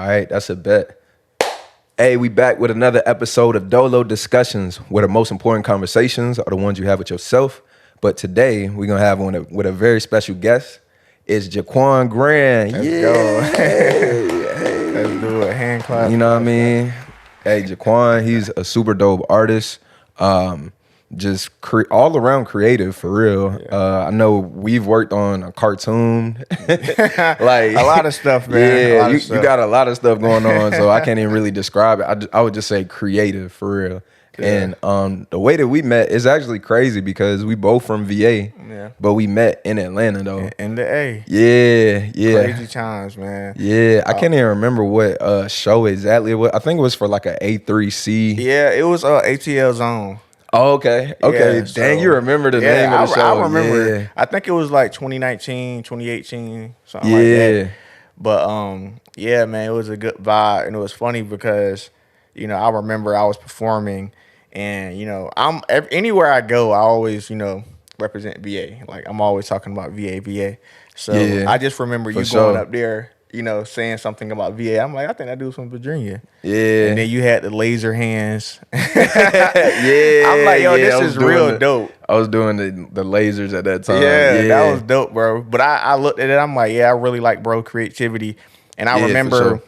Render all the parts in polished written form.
right, that's a bet. Hey, we back with another episode of Dolo Discussions, where the most important conversations are the ones you have with yourself. But today, we're going to have one with a very special guest. It's Jaquan Grand. Let's go. Let's do it. Hand clap. You know what I mean? Hey, Jaquan, he's a super dope artist. Just all around creative, for real. Yeah. I know we've worked on a cartoon. Like a lot of stuff, man. Yeah, you got a lot of stuff going on, so I can't even really describe it. I would just say creative, for real. Yeah. And the way that we met is actually crazy because we both from VA, but we met in Atlanta, though. In the A. Yeah. Crazy times, man. Yeah, I can't even remember what show exactly it was. I think it was for like a A3C. Yeah, it was ATL Zone. Oh, okay. Yeah, Dang, so, you remember the name of the show. I remember. Yeah. I think it was like 2019, 2018, something like that. But yeah, man, it was a good vibe. And it was funny because, you know, I remember I was performing and, you know, anywhere I go, I always, you know, represent VA. Like I'm always talking about VA. So I just remember you going up there, you know, saying something about VA. I'm like, I think that dude's from Virginia. Yeah. And then you had the laser hands. Yeah. I'm like, yo, this is real dope. I was doing the lasers at that time. Yeah, that was dope, bro. But I looked at it, I'm like, yeah, I really like bro creativity. And I remember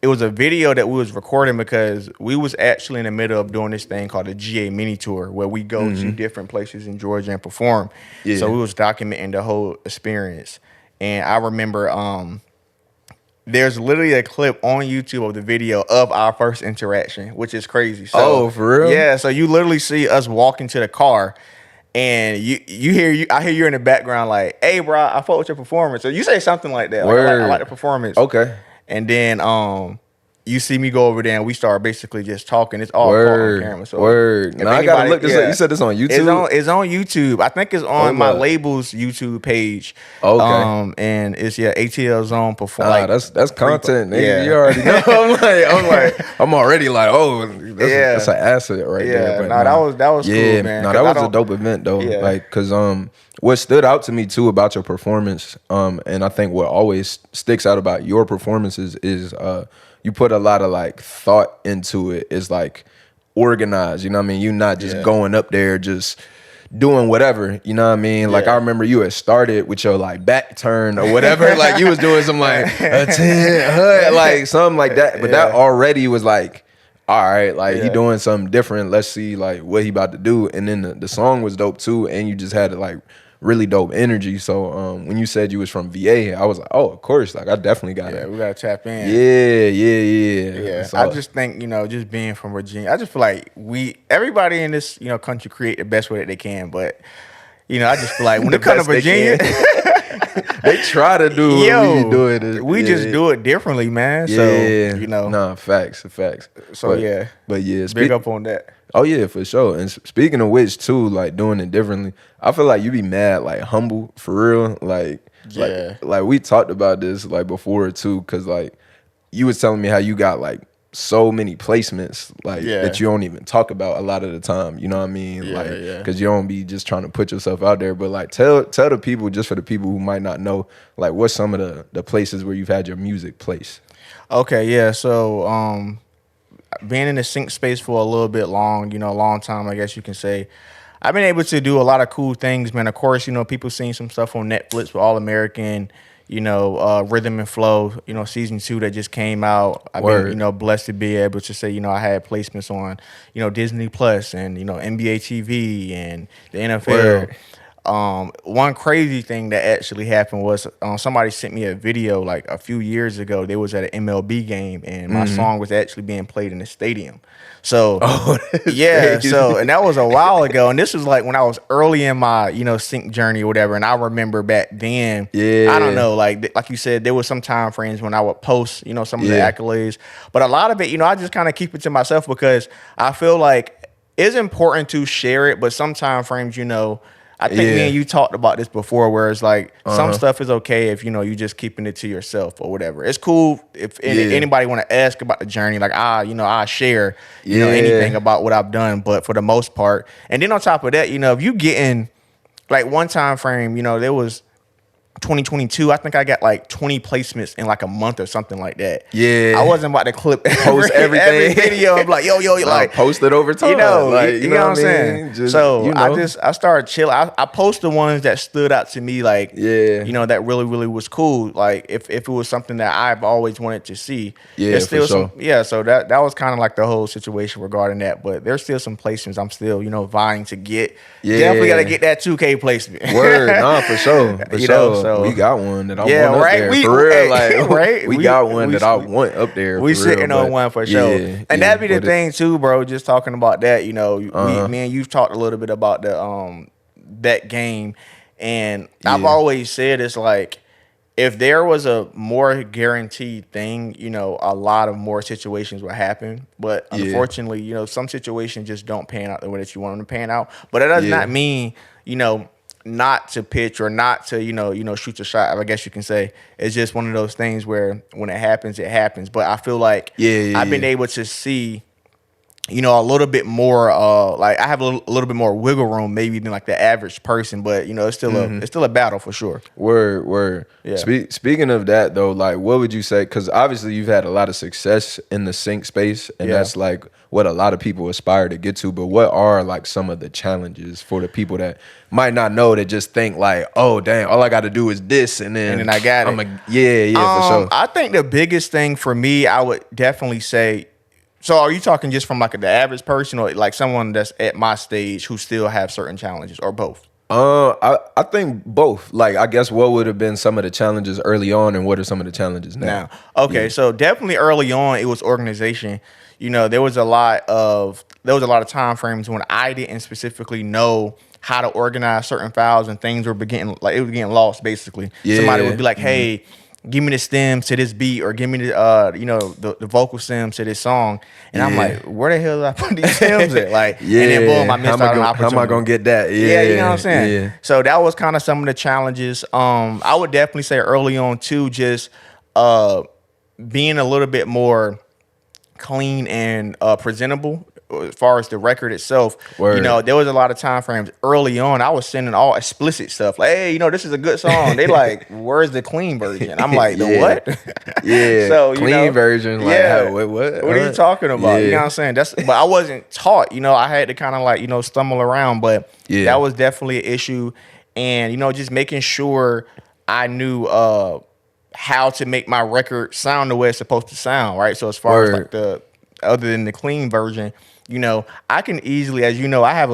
it was a video that we was recording because we was actually in the middle of doing this thing called the GA mini tour where we go to different places in Georgia and perform. Yeah. So we was documenting the whole experience. And I remember there's literally a clip on YouTube of the video of our first interaction, which is crazy. So, for real? Yeah, so you literally see us walking to the car and I hear you in the background like, hey, bro, I fought with your performance. So you say something like that. Like, I like the performance. Okay. And then you see me go over there and we start basically just talking. It's all caught on camera. So Now I gotta look this up. You said this on YouTube? It's on YouTube. I think it's on my label's YouTube page. Okay. And it's ATL Zone perform. That's content. Yeah. You already know. I'm already like, that's an asset right there. But that was cool, man. No, that was a dope event though. Yeah. Like, cause what stood out to me too about your performance, and I think what always sticks out about your performances is you put a lot of like thought into it. It's like organized, you know what I mean? You're not just going up there just doing whatever, you know what I mean? Like I remember you had started with your like back turn or whatever, like you was doing some like like something like that. But that already was like, all right, like he doing something different. Let's see like what he about to do. And then the song was dope too, and you just had like really dope energy. So when you said you was from VA, I was like, oh, of course, like I definitely got it. We gotta tap in. Yeah. So, I just think, you know, just being from Virginia, I just feel like everybody in this, you know, country create the best way that they can. But, you know, I just feel like when it comes to Virginia, they try to do what we do it. We just do it differently, man. So you know, nah, facts. So but big up on that. Oh yeah, for sure. And speaking of which, too, like doing it differently, I feel like you be mad, like humble for real. Like we talked about this like before too, because like you was telling me how you got like so many placements like that you don't even talk about a lot of the time. You know what I mean? Because you don't be just trying to put yourself out there. But like tell the people, just for the people who might not know, like what's some of the places where you've had your music placed. Okay, yeah. So being in the sync space for a long time, I guess you can say, I've been able to do a lot of cool things, man. Of course, you know, people seen some stuff on Netflix with All American, you know, Rhythm and Flow, you know, season 2 that just came out. I've been, you know, blessed to be able to say, you know, I had placements on, you know, Disney Plus and, you know, NBA TV and the NFL. One crazy thing that actually happened was somebody sent me a video like a few years ago. They was at an MLB game and my song was actually being played in the stadium. So and that was a while ago. And this was like when I was early in my, you know, sync journey or whatever. And I remember back then, I don't know, like you said, there was some time frames when I would post, you know, some of the accolades. But a lot of it, you know, I just kind of keep it to myself because I feel like it's important to share it, but some time frames, you know, I think me and you talked about this before, where it's like some stuff is okay if, you know, you just keeping it to yourself or whatever. It's cool if anybody want to ask about the journey, like you know, I share, you know, anything about what I've done, but for the most part. And then on top of that, you know, if you getting like one time frame, you know, there was 2022, I think I got like 20 placements in like a month or something like that. Yeah, I wasn't about to clip post everything. every video. I'm like, yo, like post it over time. You know, like, you know what I'm saying? Just, so you know. I started chilling. I post the ones that stood out to me, like, yeah, you know, that really, really was cool. Like if it was something that I've always wanted to see. Yeah, there's still for sure. so that was kind of like the whole situation regarding that. But there's still some placements I'm still, you know, vying to get. Yeah, definitely got to get that 2K placement. Word, nah, for sure. For you sure. know, so we got one that I yeah, want right? up there. For real, like right? we got one that I want up there. We for sitting real, on one for sure. Yeah, And that'd be the thing too, bro. Just talking about that, you know, me and you've talked a little bit about the that game, and I've always said it's like, if there was a more guaranteed thing, you know, a lot of more situations would happen. But unfortunately, you know, some situations just don't pan out the way that you want them to pan out. But that does not mean, you know, not to pitch or not to, you know, shoot a shot, I guess you can say. It's just one of those things where when it happens, it happens. But I feel like I've been able to see, you know, a little bit more, like I have a little bit more wiggle room maybe than like the average person, but you know, it's still a battle for sure. Word. Yeah. Speaking of that though, like what would you say? Because obviously you've had a lot of success in the sync space, and that's like what a lot of people aspire to get to. But what are like some of the challenges for the people that might not know, that just think like, oh dang, all I got to do is this, and then I got it. For sure. I think the biggest thing for me, I would definitely say. So are you talking just from like the average person, or like someone that's at my stage who still have certain challenges, or both? I think both. Like, I guess what would have been some of the challenges early on, and what are some of the challenges now? Okay, so definitely early on it was organization. You know, there was a lot of time frames when I didn't specifically know how to organize certain files, and things were getting lost basically. Somebody would be like, hey, give me the stems to this beat, or give me the you know, the vocal stems to this song, and I'm like, where the hell did I put these stems at? Like, and then boom, I missed out on opportunity. How am I gonna get that? Yeah, you know what I'm saying. So that was kind of some of the challenges. I would definitely say early on too, just being a little bit more clean and presentable as far as the record itself. Word. You know, there was a lot of time frames early on. I was sending all explicit stuff like, hey, you know, this is a good song. They like, where's the clean version? I'm like, the what? So clean version. Like, what are you talking about? You know what I'm saying? But I wasn't taught. You know, I had to kind of like, you know, stumble around. But that was definitely an issue. And you know, just making sure I knew how to make my record sound the way it's supposed to sound, right? So as far as like other than the clean version, you know, I can easily, as you know, I have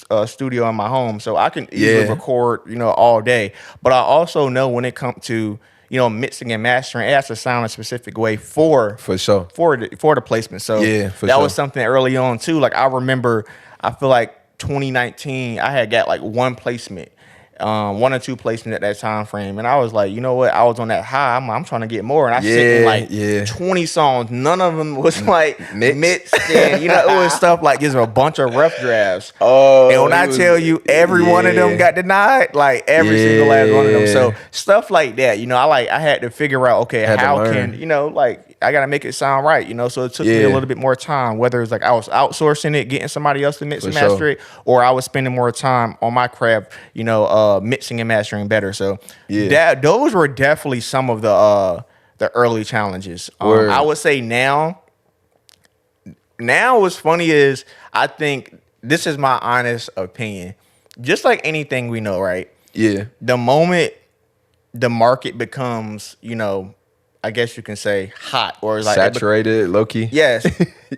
a studio in my home, so I can easily record, you know, all day. But I also know when it comes to, you know, mixing and mastering, it has to sound a specific way for sure for the placement. So that was something early on too. Like I remember, I feel like 2019, I had got like one placement. 1 or 2 placements at that time frame, and I was like, you know what? I was on that high. I'm trying to get more, and I sent in like 20 songs. None of them was like mixed, and you know, it was stuff like just a bunch of rough drafts. And when I tell you, every one of them got denied, like every single last one of them. So stuff like that, you know, I had to figure out, okay, how can, you know, like I gotta make it sound right, you know. So it took me a little bit more time, whether it's like I was outsourcing it, getting somebody else to mix and master it, or I was spending more time on my craft, you know, mixing and mastering better. So those were definitely some of the early challenges. I would say now what's funny is, I think this is my honest opinion. Just like anything we know, right? Yeah. The moment the market becomes, you know, I guess you can say hot, or like saturated, low key. Yes,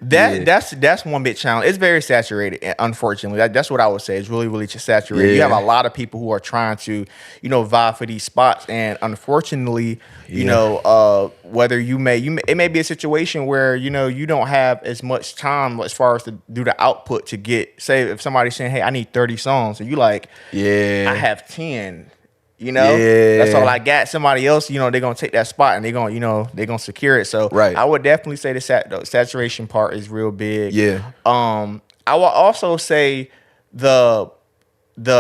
that's one big challenge. It's very saturated, unfortunately. That's what I would say. It's really, really saturated. You have a lot of people who are trying to, you know, vie for these spots, and unfortunately, you know, whether it may be a situation where, you know, you don't have as much time as far as to do the output to get. Say if somebody's saying, "Hey, I need 30 songs," and you like, I have 10. You know, that's all I got. Somebody else, you know, they're gonna take that spot, and they're gonna secure it. So I would definitely say the saturation part is real big. I will also say the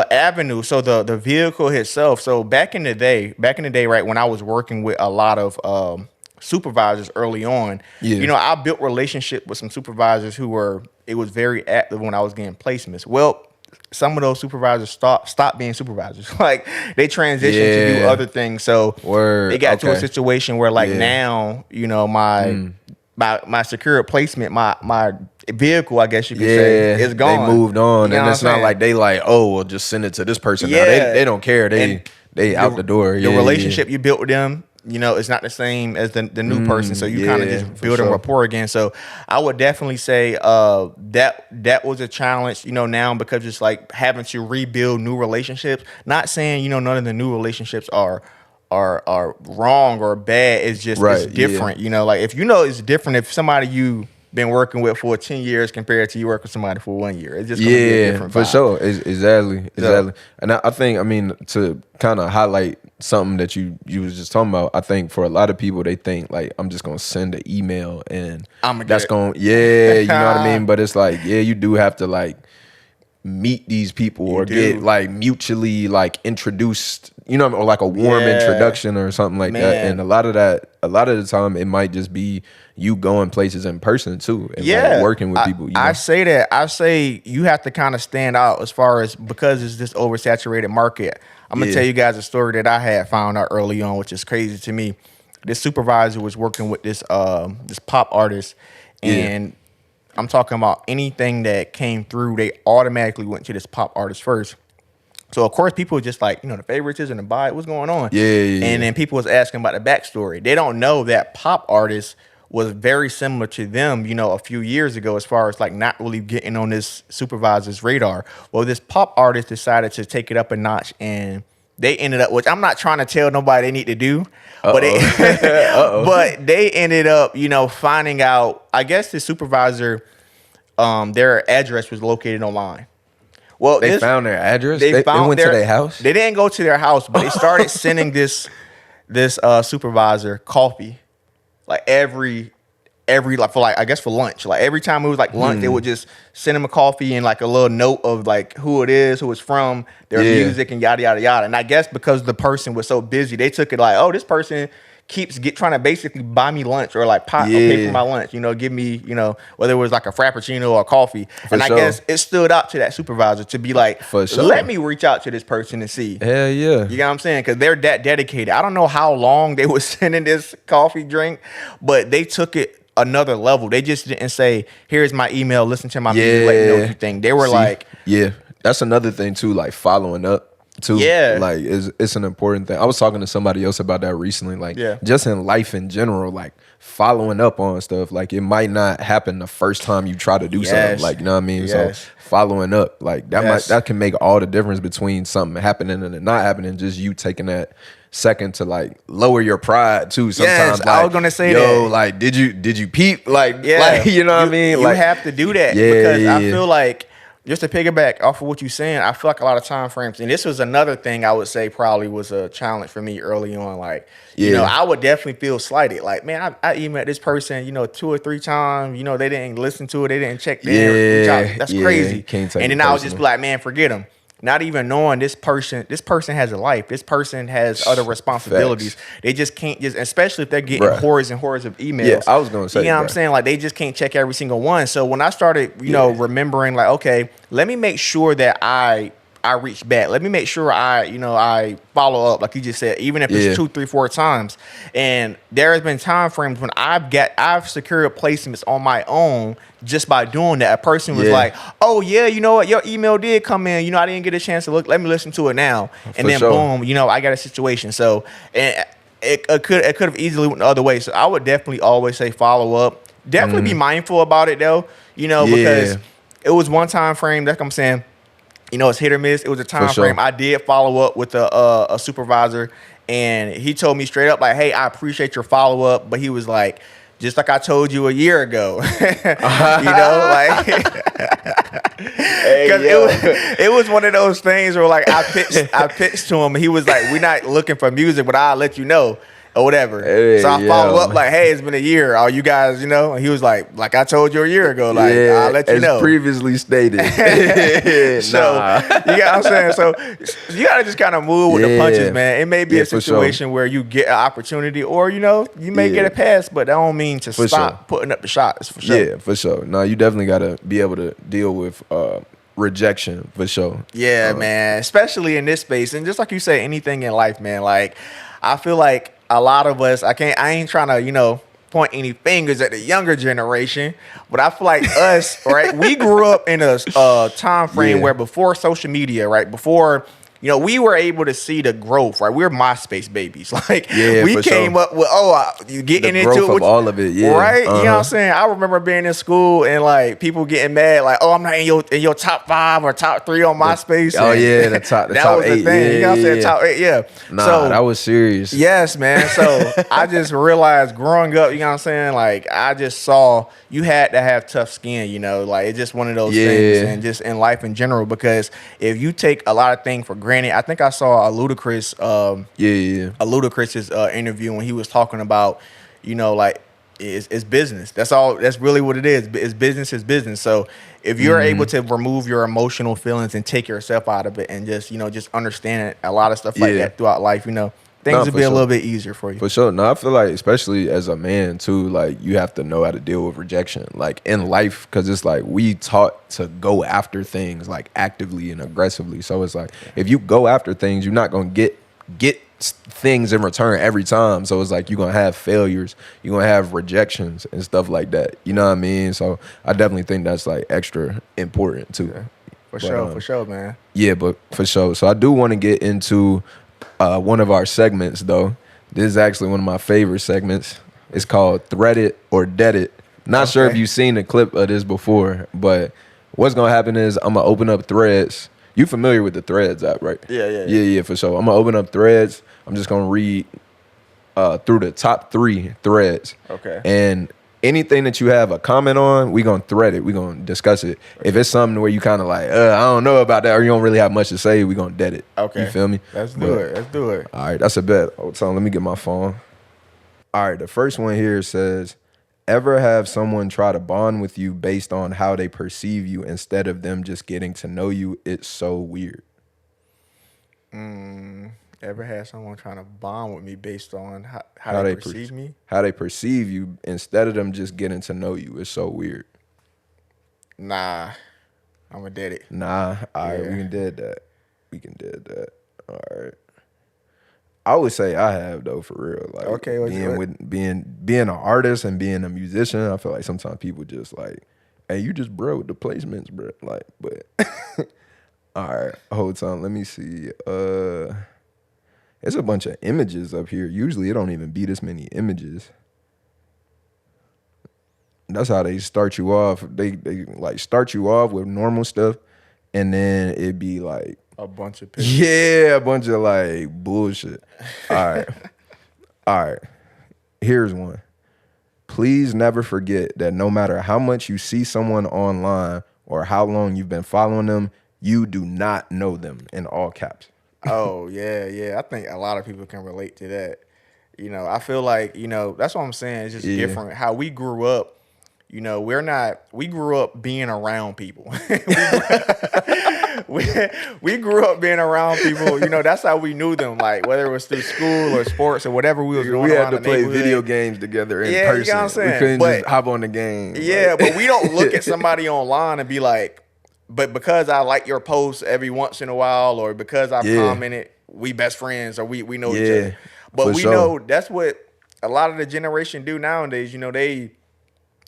avenue, so the vehicle itself. So back in the day, right, when I was working with a lot of supervisors early on, you know, I built relationship with some supervisors who it was very active when I was getting placements. Well, some of those supervisors stop being supervisors. Like they transitioned to do other things. So they got to a situation where like now, you know, my secure placement, my vehicle, I guess you could say, is gone. They moved on, you know and it's not like they like, oh, well, just send it to this person. Now they don't care. They out the door. The relationship you built with them, you know, it's not the same as the new person. So you kind of just build a rapport again. So I would definitely say that was a challenge, you know, now, because it's like having to rebuild new relationships. Not saying, you know, none of the new relationships are wrong or bad. It's just it's different. You know, like if you know it's different if somebody you been working with for 10 years compared to you work with somebody for 1 year. It's just gonna be a different vibe. For sure. Exactly. And I think, I mean, to kind of highlight something that you was just talking about, I think for a lot of people, they think like, I'm just gonna send an email and that's going you know what I mean? But it's like, you do have to like meet these people or get like mutually like introduced, you know, or like a warm introduction or something like that. And a lot of the time it might just be you going places in person too, and like working with people. You know? I say you have to kind of stand out as far as, because it's this oversaturated market. I'm gonna tell you guys a story that I had found out early on, which is crazy to me. This supervisor was working with this pop artist, and I'm talking about anything that came through, they automatically went to this pop artist first. So of course people just like, you know, the favoritism and buy it, what's going on? And then people was asking about the backstory. They don't know that pop artist was very similar to them, you know, a few years ago, as far as like not really getting on this supervisor's radar. Well, this pop artist decided to take it up a notch, and they ended up, which I'm not trying to tell nobody they need to do, but they ended up, you know, finding out, I guess the supervisor, their address was located online. Well, they found their address. They went to their house. They didn't go to their house, but they started sending this supervisor coffee, like every like for like, I guess for lunch. Like every time it was like lunch, they would just send him a coffee and like a little note of like who it is, who it's from, their music, and yada yada yada. And I guess because the person was so busy, they took it like, oh, this person keeps trying to basically buy me lunch or like pay for my lunch, you know, give me, you know, whether it was like a frappuccino or a coffee. I guess it stood out to that supervisor to be like, let me reach out to this person and see. Hell yeah. You know what I'm saying? Because they're that dedicated. I don't know how long they were sending this coffee drink, but they took it another level. They just didn't say, here's my email, listen to my music, let me know what you think. They were like, that's another thing too, like following up too. Like it's an important thing. I was talking to somebody else about that recently, like just in life in general, like following up on stuff. Like it might not happen the first time you try to do something, like, you know what I mean? So following up, like that can make all the difference between something happening and it not happening. Just you taking that second to like lower your pride too. Sometimes like, I was gonna say that. Like did you peep? Like you know what I mean? You like, have to do that because I feel like, just to piggyback off of what you're saying, I feel like a lot of time frames, and this was another thing I would say probably was a challenge for me early on. Like, you know, I would definitely feel slighted. Like, man, I emailed this person, you know, 2 or 3 times. You know, they didn't listen to it. They didn't check their That's crazy. And then I would just be like, man, forget them. Not even knowing this person has a life. This person has other responsibilities. They just can't especially if they're getting hordes and hordes of emails. Yeah, I was going to say, you know what I'm saying? Like they just can't check every single one. So when I started, you know, remembering like, okay, let me make sure that I reach back. Let me make sure I follow up, like you just said, even if it's 2, 3, 4 times. And there has been time frames when I've secured placements on my own just by doing that. A person was like, oh yeah, you know what, your email did come in, you know, I didn't get a chance to look, let me listen to it now. And then boom, you know, I got a situation. So and it could have easily went the other way. So I would definitely always say follow up. Definitely be mindful about it though, you know, because it was one time frame, that's what I'm saying. You know, it's hit or miss. It was a time frame. I did follow up with a supervisor, and he told me straight up, like, hey, I appreciate your follow up. But he was like, just like I told you a year ago. You know, like, because it was one of those things where, like, I pitched to him, and he was like, we're not looking for music, but I'll let you know. Or whatever. Hey, so I follow up like, hey, it's been a year. Are you guys, you know? And he was like I told you a year ago. Like, I'll let you know. As previously stated. So, you got what I'm saying? So, you got to just kind of move with the punches, man. It may be a situation where you get an opportunity or, you know, you may get a pass, but that don't mean to stop putting up the shots, for sure. Yeah, for sure. No, you definitely got to be able to deal with rejection for sure. Yeah, man. Especially in this space. And just like you say, anything in life, man. Like, I feel like a lot of us, I ain't trying to, point any fingers at the younger generation, but I feel like us, right? We grew up in a time frame where before social media, right? Before, we were able to see the growth, right? We're MySpace babies. Like, we came up with, you getting the into growth of all of it, right? You know what I'm saying? I remember being in school and like people getting mad, like, oh, I'm not in your top 5 or top 3 on MySpace. The top that was 8. The thing. You know what I'm saying? Top 8, yeah. Nah, so, that was serious. Yes, man. So I just realized growing up, you know what I'm saying? Like, I just saw you had to have tough skin, like it's just one of those things, and just in life in general, because if you take a lot of things for granted, I think I saw a Ludacris's interview when he was talking about, like it's business. That's all. That's really what it is. It's business is business. So if you're able to remove your emotional feelings and take yourself out of it, and just just understand a lot of stuff like that throughout life, things would be a little bit easier for you. For sure. No, I feel like, especially as a man too, like you have to know how to deal with rejection, like in life, because it's like we taught to go after things like actively and aggressively. So it's like if you go after things, you're not gonna get things in return every time. So it's like you're gonna have failures, you're gonna have rejections and stuff like that. You know what I mean? So I definitely think that's like extra important too. Yeah. For sure, man. Yeah, but for sure. So I do want to get into one of our segments, though. This is actually one of my favorite segments. It's called Thread It or Dead It. Not sure if you've seen a clip of this before, but what's going to happen is I'm going to open up Threads. You familiar with the Threads app, right? Yeah, for sure. I'm going to open up Threads. I'm just going to read through the top 3 threads. Okay. And anything that you have a comment on, we gonna thread it. We gonna discuss it. If it's something where you kind of like, I don't know about that, or you don't really have much to say, we gonna dead it. Okay. You feel me? Let's do it. All right, that's a bet. Hold on, let me get my phone. All right, the first one here says, ever have someone try to bond with you based on how they perceive you instead of them just getting to know you? It's so weird. Ever had someone trying to bond with me based on how they perceive me? How they perceive you instead of them just getting to know you. It's so weird. Nah, I'm a dead it. Nah, all right, we can dead that. All right. I would say I have though, for real. Like being an artist and being a musician, I feel like sometimes people just like, hey, you just bro with the placements, bro. Like, but all right, hold on, let me see. It's a bunch of images up here. Usually it don't even be this many images. That's how they start you off. They like start you off with normal stuff, and then it'd be like a bunch of pictures. Yeah, a bunch of like bullshit. All right. Here's one. Please never forget that no matter how much you see someone online or how long you've been following them, you do not know them, in all caps. Oh, yeah. I think a lot of people can relate to that. I feel like, that's what I'm saying. It's just different. How we grew up, we grew up being around people. we grew up being around people. That's how we knew them. Like, whether it was through school or sports or whatever we was doing. We had to play video games together in person. You know what I'm saying? We couldn't just hop on the game. Yeah, but we don't look at somebody online and be like, but because I like your posts every once in a while, or because I commented, we best friends, or we know each other. But we know that's what a lot of the generation do nowadays.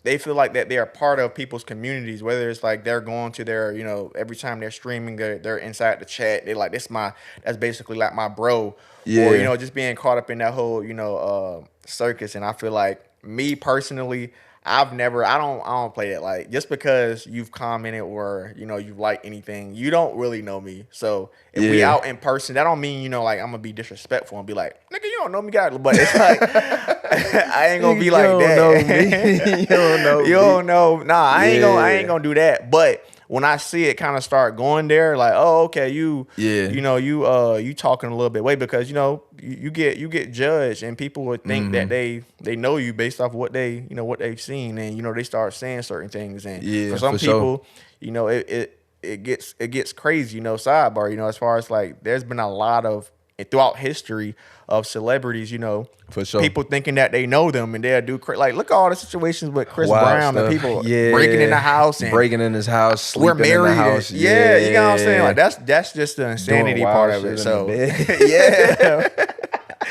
They feel like that they are part of people's communities, whether it's like they're going to their, every time they're streaming, they're inside the chat. They're like, that's basically like my bro. Yeah. Or, just being caught up in that whole, circus. And I feel like me personally, I don't play it. Like, just because you've commented or, you've liked anything, you don't really know me. So if we out in person, that don't mean, like, I'm gonna be disrespectful and be like, nigga, you don't know me, guys. But it's like, I ain't gonna be like that. You don't know me. You don't know. Nah, I ain't gonna do that. But when I see it kind of start going there, like, oh, okay, you talking a little bit way, because you get judged, and people would think that they know you based off what they what they've seen, and they start saying certain things, and for some people, it gets crazy, sidebar, as far as like there's been a lot of and throughout history of celebrities, you know, for sure, people thinking that they know them and they'll do like, look at all the situations with Chris Brown and people breaking in the house and breaking in his house, sleeping we're married in the house. Yeah, you know what I'm saying? Like that's just the insanity part of it. So yeah.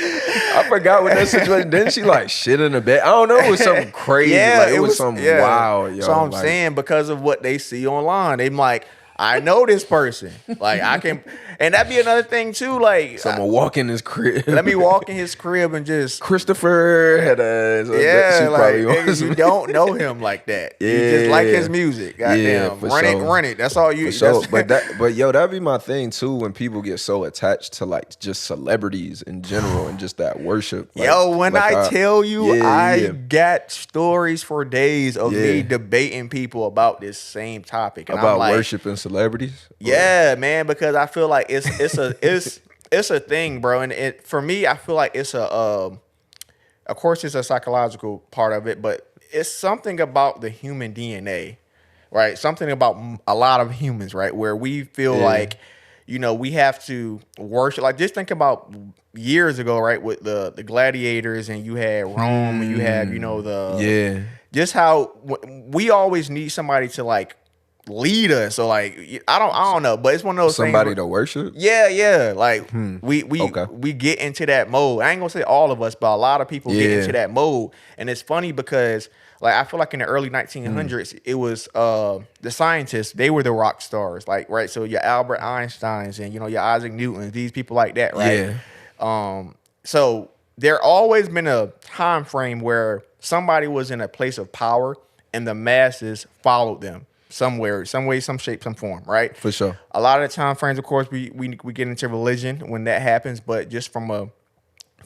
I forgot what that situation. Didn't she like shit in the bed? I don't know. It was something crazy. Yeah, like, it was something wild. Yo. So I'm saying because of what they see online, they're like, I know this person. Like I can, and that'd be another thing too. Like someone walk in his crib. Let me walk in his crib and just Christopher had a you don't know him like that. Yeah, you just like his music. Goddamn, run it. That's all you. Sure. But yo, that'd be my thing too. When people get so attached to like just celebrities in general and just that worship. Like, yo, when I tell you, I got stories for days of me debating people about this same topic and about I'm like, worshiping celebrities. Yeah, man, because I feel like it's a thing, bro, and for me, I feel like it's of course, it's a psychological part of it, but it's something about the human DNA, right? Something about a lot of humans, right, where we feel like, you know, we have to worship. Like, just think about years ago, right, with the gladiators, and you had Rome, and you have, you know, just how we always need somebody to like lead us. So like I don't know, but it's one of those somebody things to worship. Yeah. Like we get into that mode. I ain't gonna say all of us, but a lot of people get into that mode. And it's funny because like I feel like in the early 1900s, it was the scientists, they were the rock stars. Like, right. So your Albert Einsteins and, you know, your Isaac Newtons, these people like that, right? Yeah. So there always been a time frame where somebody was in a place of power and the masses followed them. Somewhere, some way, some shape, some form, right? For sure. A lot of the time frames, of course, we get into religion when that happens, but just from a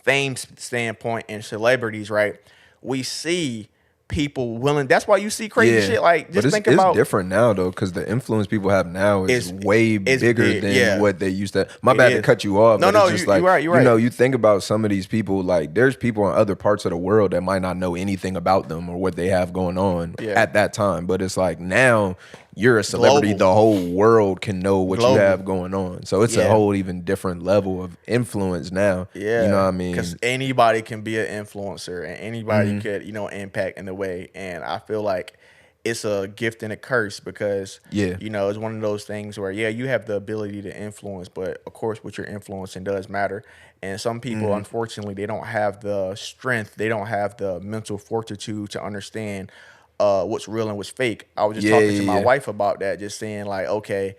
fame standpoint and celebrities, right? We see people willing. That's why you see crazy shit. Like, just think about. It's different now though, because the influence people have now is way bigger than what they used to. My bad to cut you off. No, it's just you're right. You know, you think about some of these people. Like, there's people in other parts of the world that might not know anything about them or what they have going on at that time. But it's like now you're a celebrity. The whole world can know what you have going on. So it's a whole even different level of influence now. Yeah, you know what I mean? Because anybody can be an influencer and anybody could, you know, impact in the way. And I feel like it's a gift and a curse because, you know, it's one of those things where, you have the ability to influence, but of course what you're influencing does matter. And some people, unfortunately, they don't have the strength, they don't have the mental fortitude to understand what's real and what's fake. I was just talking to my wife about that, just saying like, okay,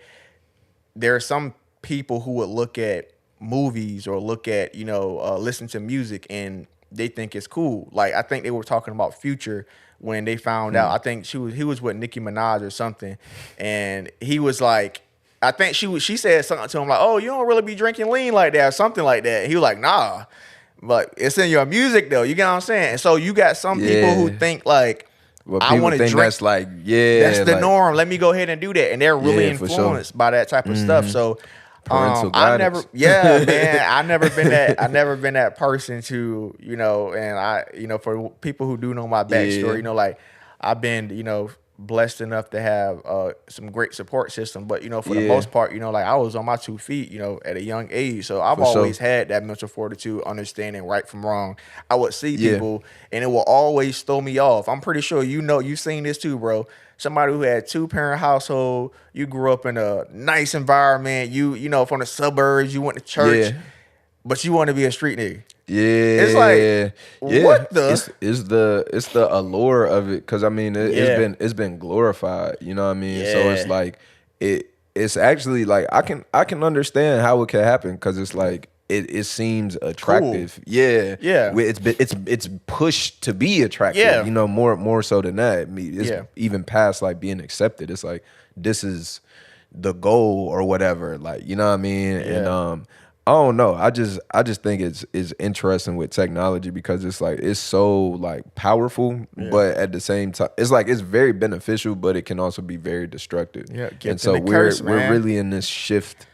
there are some people who would look at movies or look at, you know, listen to music and they think it's cool. Like, I think they were talking about Future when they found out. I think he was with Nicki Minaj or something, and he was like, I think she said something to him like, "Oh, you don't really be drinking lean like that," or something like that. And he was like, "Nah, but it's in your music though." You get what I'm saying? And so you got some people who think like, I want to drink. That's like, that's the norm. Let me go ahead and do that, and they're really influenced by that type of stuff. So. I never been that person to, you know, and I, you know, for people who do know my backstory, you know, like I've been, you know, blessed enough to have some great support system, but you know, for the most part, you know, like I was on my 2 feet, you know, at a young age, so I've always had that mental fortitude, understanding right from wrong. I would see people, and it will always throw me off. I'm pretty sure you know, you've seen this too, bro. Somebody who had 2-parent household, you grew up in a nice environment, you know, from the suburbs, you went to church, but you want to be a street nigga. Yeah, it's like, what the? It's the allure of it, because I mean it's been glorified. You know what I mean? So it's like it's actually like I can understand how it can happen, because it's like it seems attractive. Cool. Yeah. It's pushed to be attractive. Yeah. You know, more so than that. It's even past like being accepted. It's like this is the goal or whatever. Like, you know what I mean? Yeah. And I don't know. I just think it's interesting with technology, because it's like it's so like powerful, but at the same time, it's like it's very beneficial, but it can also be very destructive. Yeah. And so we're really in this shift.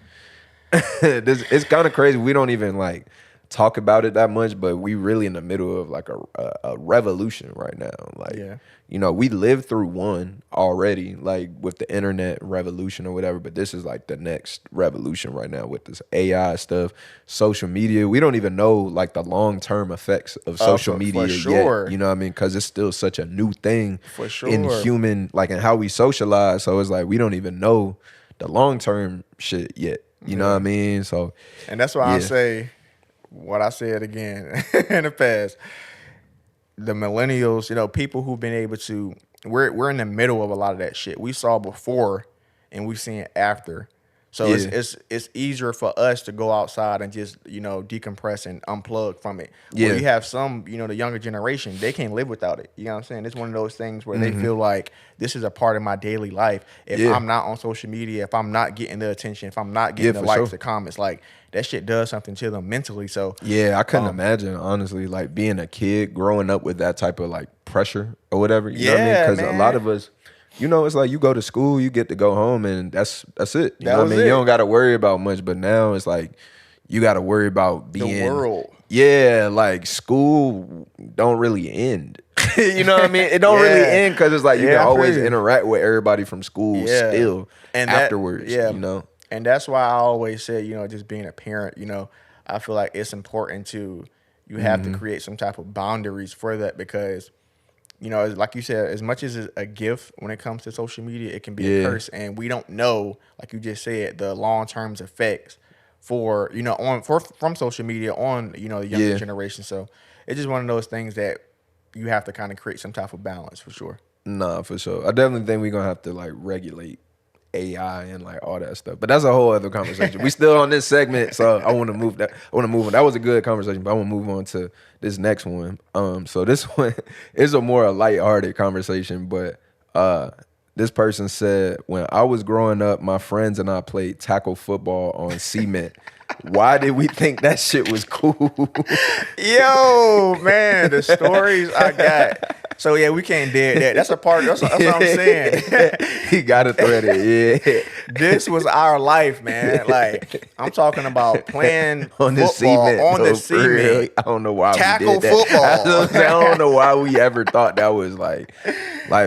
It's kind of crazy. We don't even like talk about it that much, but we really in the middle of like a revolution right now. Like, you know, we lived through one already, like with the internet revolution or whatever, but this is like the next revolution right now with this AI stuff, social media. We don't even know like the long-term effects of social media yet, you know what I mean? Because it's still such a new thing in human, like in how we socialize. So it's like we don't even know the long-term shit yet, you know what I mean? So, and that's why I say what I said again in the past. The millennials, you know, people who've been able to, we're in the middle of a lot of that shit. We saw before and we've seen it after. So it's easier for us to go outside and just, you know, decompress and unplug from it. Where you have some, you know, the younger generation, they can't live without it. You know what I'm saying? It's one of those things where they feel like this is a part of my daily life. If I'm not on social media, if I'm not getting the attention, if I'm not getting the likes, the comments, like that shit does something to them mentally. So I couldn't imagine, honestly, like being a kid growing up with that type of like pressure or whatever. You know what I mean? Because a lot of us, you know, it's like you go to school, you get to go home, and that's it. You know what I mean? You don't got to worry about much, but now it's like you got to worry about being the world. Yeah, like school don't really end. You know what I mean? It don't really end because it's like you can always interact with everybody from school still and afterwards. You know, and that's why I always say, you know, just being a parent, you know, I feel like it's important to you have to create some type of boundaries for that because, you know, like you said, as much as it's a gift when it comes to social media, it can be a curse, and we don't know, like you just said, the long-term effects for, you know, from social media on, you know, the younger generation. So it's just one of those things that you have to kind of create some type of balance for sure. Nah, for sure. I definitely think we're gonna have to like regulate AI and like all that stuff, but that's a whole other conversation. We still on this segment, so I want to move that. I want to move on. That was a good conversation, but I want to move on to this next one. So this one is a more lighthearted conversation, but this person said, when I was growing up, my friends and I played tackle football on cement. Why did we think that shit was cool? Yo, man, the stories I got. So yeah, we can't dead that. That's a part. That's what I'm saying. He got to thread it. Yeah, this was our life, man. Like I'm talking about playing on the cement. On the cement. I don't know why tackle we did that. Football. I don't know why we ever thought that was like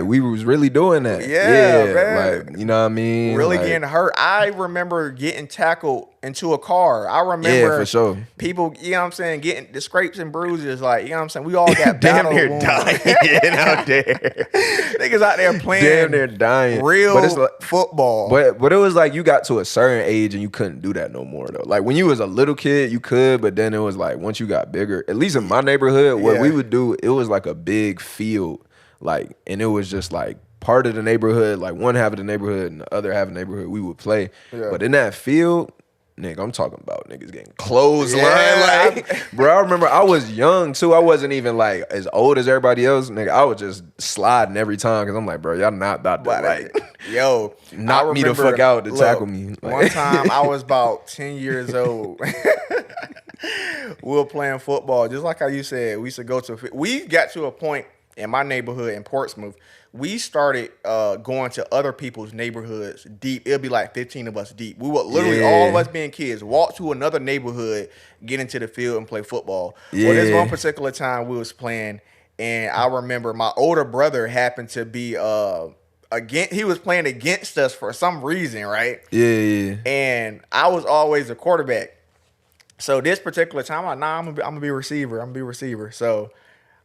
we was really doing that. Yeah, man. Like, you know what I mean? Really getting hurt. I remember getting tackled into a car. I remember for sure. People, you know what I'm saying, getting the scrapes and bruises. Like, you know what I'm saying? We all got damn near dying out there. Niggas out there playing damn near dying. Real football. But it was like you got to a certain age and you couldn't do that no more though. Like when you was a little kid, you could, but then it was like once you got bigger, at least in my neighborhood, what we would do, it was like a big field. Like, and it was just like part of the neighborhood, like one half of the neighborhood and the other half of the neighborhood we would play. Yeah. But in that field, nigga, I'm talking about niggas getting clothesline. Like, bro, I remember I was young too. I wasn't even like as old as everybody else. Nigga, I was just sliding every time because I'm like, bro, y'all not about to like, knock me the fuck out to tackle me. Like, one time I was about 10 years old. We were playing football, just like how you said. We used to go to. We got to a point in my neighborhood in Portsmouth. We started going to other people's neighborhoods deep. It'll be like 15 of us deep. We would literally, all of us being kids, walk to another neighborhood, get into the field and play football. Well, this one particular time we was playing, and I remember my older brother happened to be he was playing against us for some reason, right? Yeah. And I was always a quarterback. So this particular time, I'm gonna be a receiver. I'm gonna be a receiver. So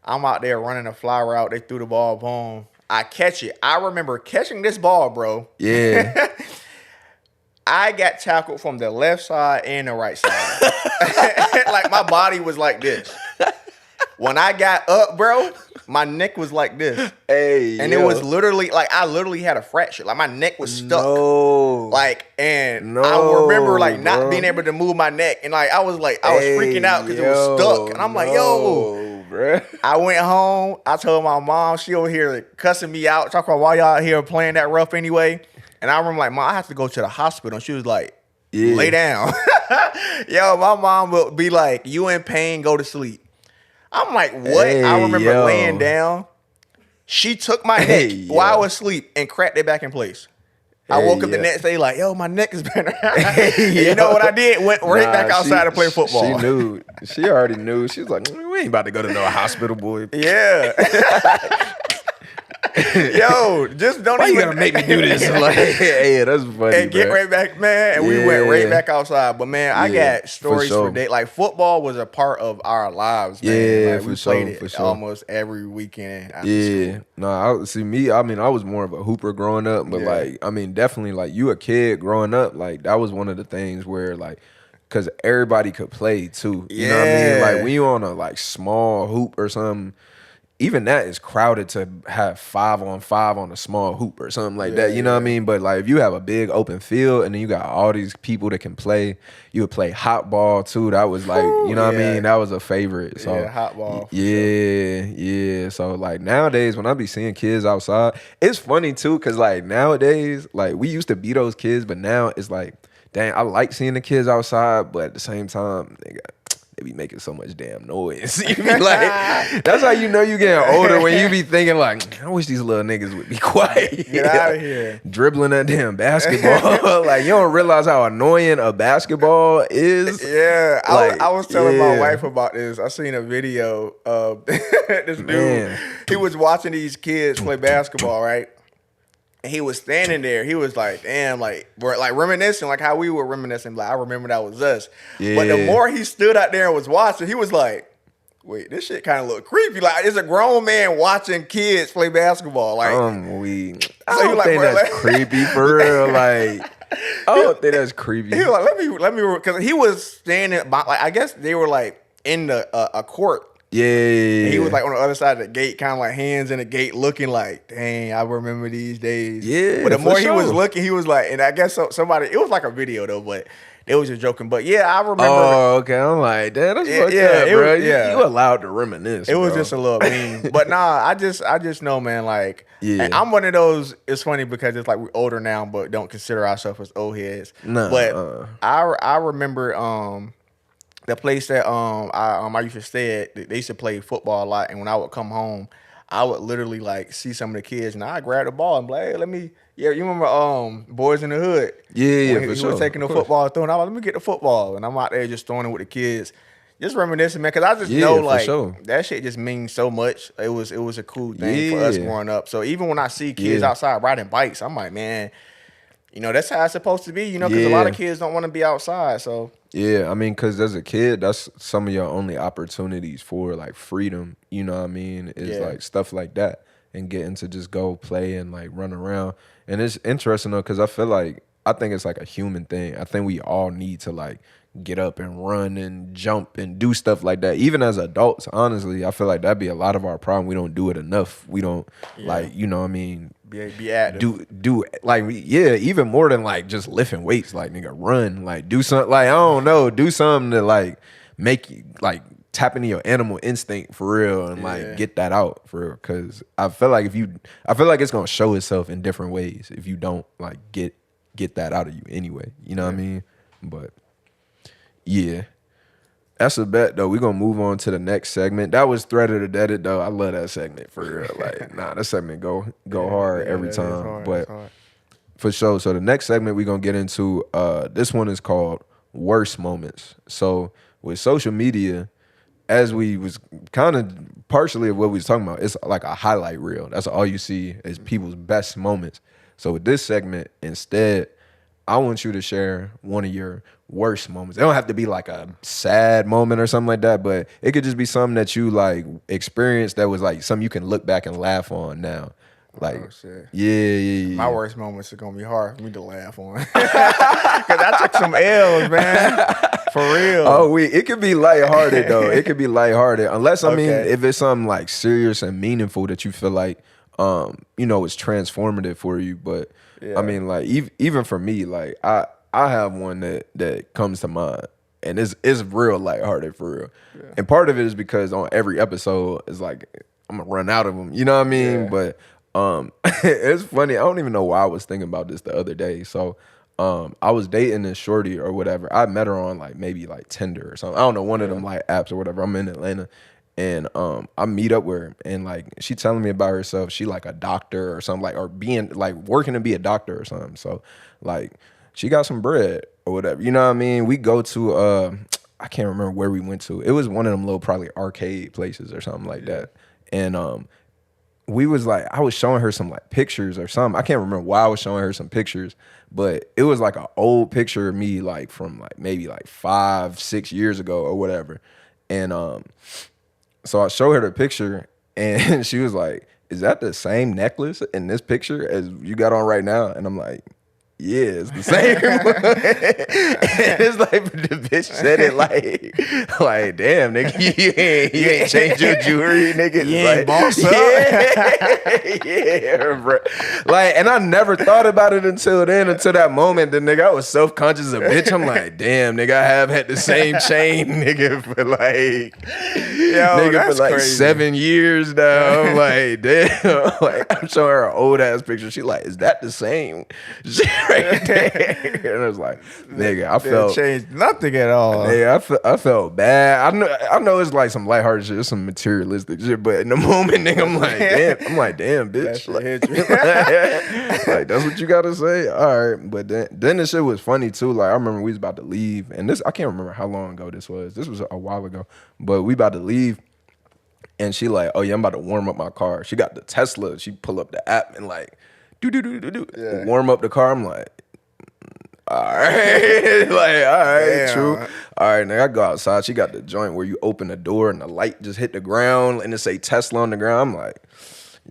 I'm out there running a fly route. They threw the ball, boom. I catch it. I remember catching this ball, bro. Yeah. I got tackled from the left side and the right side. Like my body was like this. When I got up, bro, my neck was like this. Hey, and it was literally like I literally had a fracture. Like my neck was stuck. Like, and I remember like not being able to move my neck, and like I was freaking out because it was stuck. And I'm like, yo, bro. I went home. I told my mom. She over here cussing me out, talking about why y'all out here playing that rough anyway. And I remember like, Mom, I have to go to the hospital. And she was like, lay down. Yo, my mom would be like, you in pain, go to sleep. I'm like, what? Hey, I remember laying down. She took my neck while I was asleep and cracked it back in place. I woke up the next day like, yo, my neck is better. You know what I did? Went right back outside to play football. She knew. She already knew. She was like, we ain't about to go to no hospital, boy. Yeah. Yo, just don't Why even you gotta make me do this. Like, yeah, that's funny. And get right back, man. And we went right back outside. But man, I got stories for days. Like football was a part of our lives, man. Yeah, like, we played it almost every weekend. Yeah. No, see me, I mean, I was more of a hooper growing up, but like, I mean, definitely like you a kid growing up, like that was one of the things where like, cause everybody could play too. You know what I mean? Like when you on a like small hoop or something, even that is crowded to have 5-on-5 on a small hoop or something like that. You know what I mean? But like if you have a big open field and then you got all these people that can play, you would play hot ball too. That was like, you know what I mean? That was a favorite. So hot ball. Yeah. So like nowadays when I be seeing kids outside, it's funny too, cause like nowadays, like we used to be those kids, but now it's like, dang, I like seeing the kids outside, but at the same time, they be making so much damn noise. You be like, that's how you know you getting older, when you be thinking like, I wish these little niggas would be quiet. Get out of here. Dribbling that damn basketball. Like you don't realize how annoying a basketball is. Yeah. Like, I was telling my wife about this. I seen a video of this dude. He was watching these kids play basketball, right? And he was standing there. He was like, damn, like, we're like reminiscing, like how we were reminiscing. Like, I remember that was us. Yeah. But the more he stood out there and was watching, he was like, wait, this shit kind of look creepy. Like, it's a grown man watching kids play basketball. Like, I don't think that's creepy for real. Like, I don't think that's creepy. He was like, let me, because he was standing by, like, I guess they were like in the a court. Yeah. And he was like on the other side of the gate, kind of like hands in the gate, looking like, dang, I remember these days. Yeah. But the more he was looking, he was like, and I guess somebody, it was like a video though, but they was just joking. But yeah, I remember. Oh, okay. I'm like, damn, that's fucked up, bro. You allowed to reminisce. It was just a little mean. But nah, I just know, man, like, and I'm one of those, it's funny because it's like we're older now, but don't consider ourselves as old heads. No. But I remember, the place that I used to stay at, they used to play football a lot, and when I would come home, I would literally like see some of the kids, and I'd grab the ball and be like, hey, let me. Yeah, you remember Boys in the Hood? Yeah, when he was taking the football, throwing. I was like, let me get the football, and I'm out there just throwing it with the kids, just reminiscing, man, because I just know like that shit just means so much. It was a cool thing for us growing up. So even when I see kids outside riding bikes, I'm like, man, you know, that's how it's supposed to be, you know, because a lot of kids don't want to be outside, so. Yeah, I mean, because as a kid, that's some of your only opportunities for, like, freedom, you know what I mean, is, like, stuff like that, and getting to just go play and, like, run around. And it's interesting, though, because I think it's, like, a human thing. I think we all need to, like, get up and run and jump and do stuff like that. Even as adults, honestly, I feel like that'd be a lot of our problem. We don't do it enough. We don't, like, you know what I mean, be active. Do like even more than like just lifting weights. Like, nigga, run, like do something, like I don't know, do something to like make you like tap into your animal instinct for real and like get that out for real. Cause I feel like it's gonna show itself in different ways if you don't like get that out of you anyway. You know what I mean? But yeah. That's a bet, though. We're going to move on to the next segment. That was Thread of the Deaded, though. I love that segment, for real. Like, that segment go hard every time. Hard, but for sure. So the next segment we're going to get into, this one is called Worst Moments. So with social media, as we was kind of partially of what we was talking about, it's like a highlight reel. That's all you see is people's best moments. So with this segment, instead, I want you to share one of your worst moments. It don't have to be like a sad moment or something like that, but it could just be something that you like experienced that was like something you can look back and laugh on now. Like, yeah. My worst moments are gonna be hard for me to laugh on because I took some L's, man. For real. Oh, it could be lighthearted though. It could be lighthearted unless I mean if it's something like serious and meaningful that you feel like you know it's transformative for you. But I mean, like even for me, like I have one that comes to mind, and it's real lighthearted for real. Yeah. And part of it is because on every episode, it's like I'm gonna run out of them. You know what I mean? Yeah. But it's funny. I don't even know why I was thinking about this the other day. So I was dating this shorty or whatever. I met her on like maybe like Tinder or something. I don't know, one of them like apps or whatever. I'm in Atlanta, And I meet up with her, and like she telling me about herself. She like a doctor or something, like, or being like working to be a doctor or something. So like she got some bread or whatever. You know what I mean? We go to I can't remember where we went to. It was one of them little probably arcade places or something like that. And we was like, I was showing her some like pictures or something. I can't remember why I was showing her some pictures, but it was like an old picture of me like from like maybe like 5-6 years ago or whatever. And so I showed her the picture, and she was like, "Is that the same necklace in this picture as you got on right now?" And I'm like, "Yeah, it's the same." And it's like the bitch said it like damn, nigga, you ain't changed your jewelry, nigga. You like, ain't boss up. Yeah, bro. Like, and I never thought about it until that moment. Then, nigga, I was self-conscious as a bitch. I'm like, damn, nigga, I have had the same chain, nigga, for like, for like crazy. 7 years now. I'm like, damn. Like, I'm showing her an old ass picture. She like, is that the same? Right there. And I was like, nigga, I felt changed nothing at all. Nigga, I felt bad. I know it's like some lighthearted shit, some materialistic shit, but in the moment, nigga, I'm like, damn, bitch. Like, that's what you gotta say? All right. But then this shit was funny too. Like, I remember we was about to leave, and I can't remember how long ago this was. This was a while ago. But we about to leave. And she like, oh yeah, I'm about to warm up my car. She got the Tesla. She pull up the app and like, warm up the car. I'm like, all right, like, all right, damn. True. All right, now I go outside. She got the joint where you open the door and the light just hit the ground and it say Tesla on the ground. I'm like,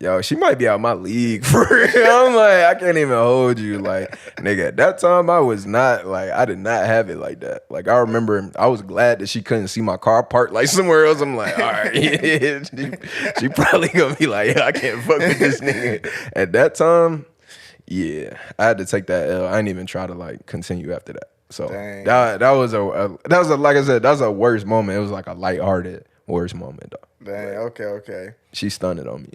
yo, she might be out my league for real. I'm like, I can't even hold you. Like, nigga, at that time I was not like, I did not have it like that. Like, I remember I was glad that she couldn't see my car parked like somewhere else. I'm like, all right, yeah, she probably gonna be like, yo, I can't fuck with this nigga. At that time, yeah, I had to take that L. I didn't even try to like continue after that. So that was a like I said, that was a worst moment. It was like a lighthearted worst moment though. Dang, okay. She stunned it on me.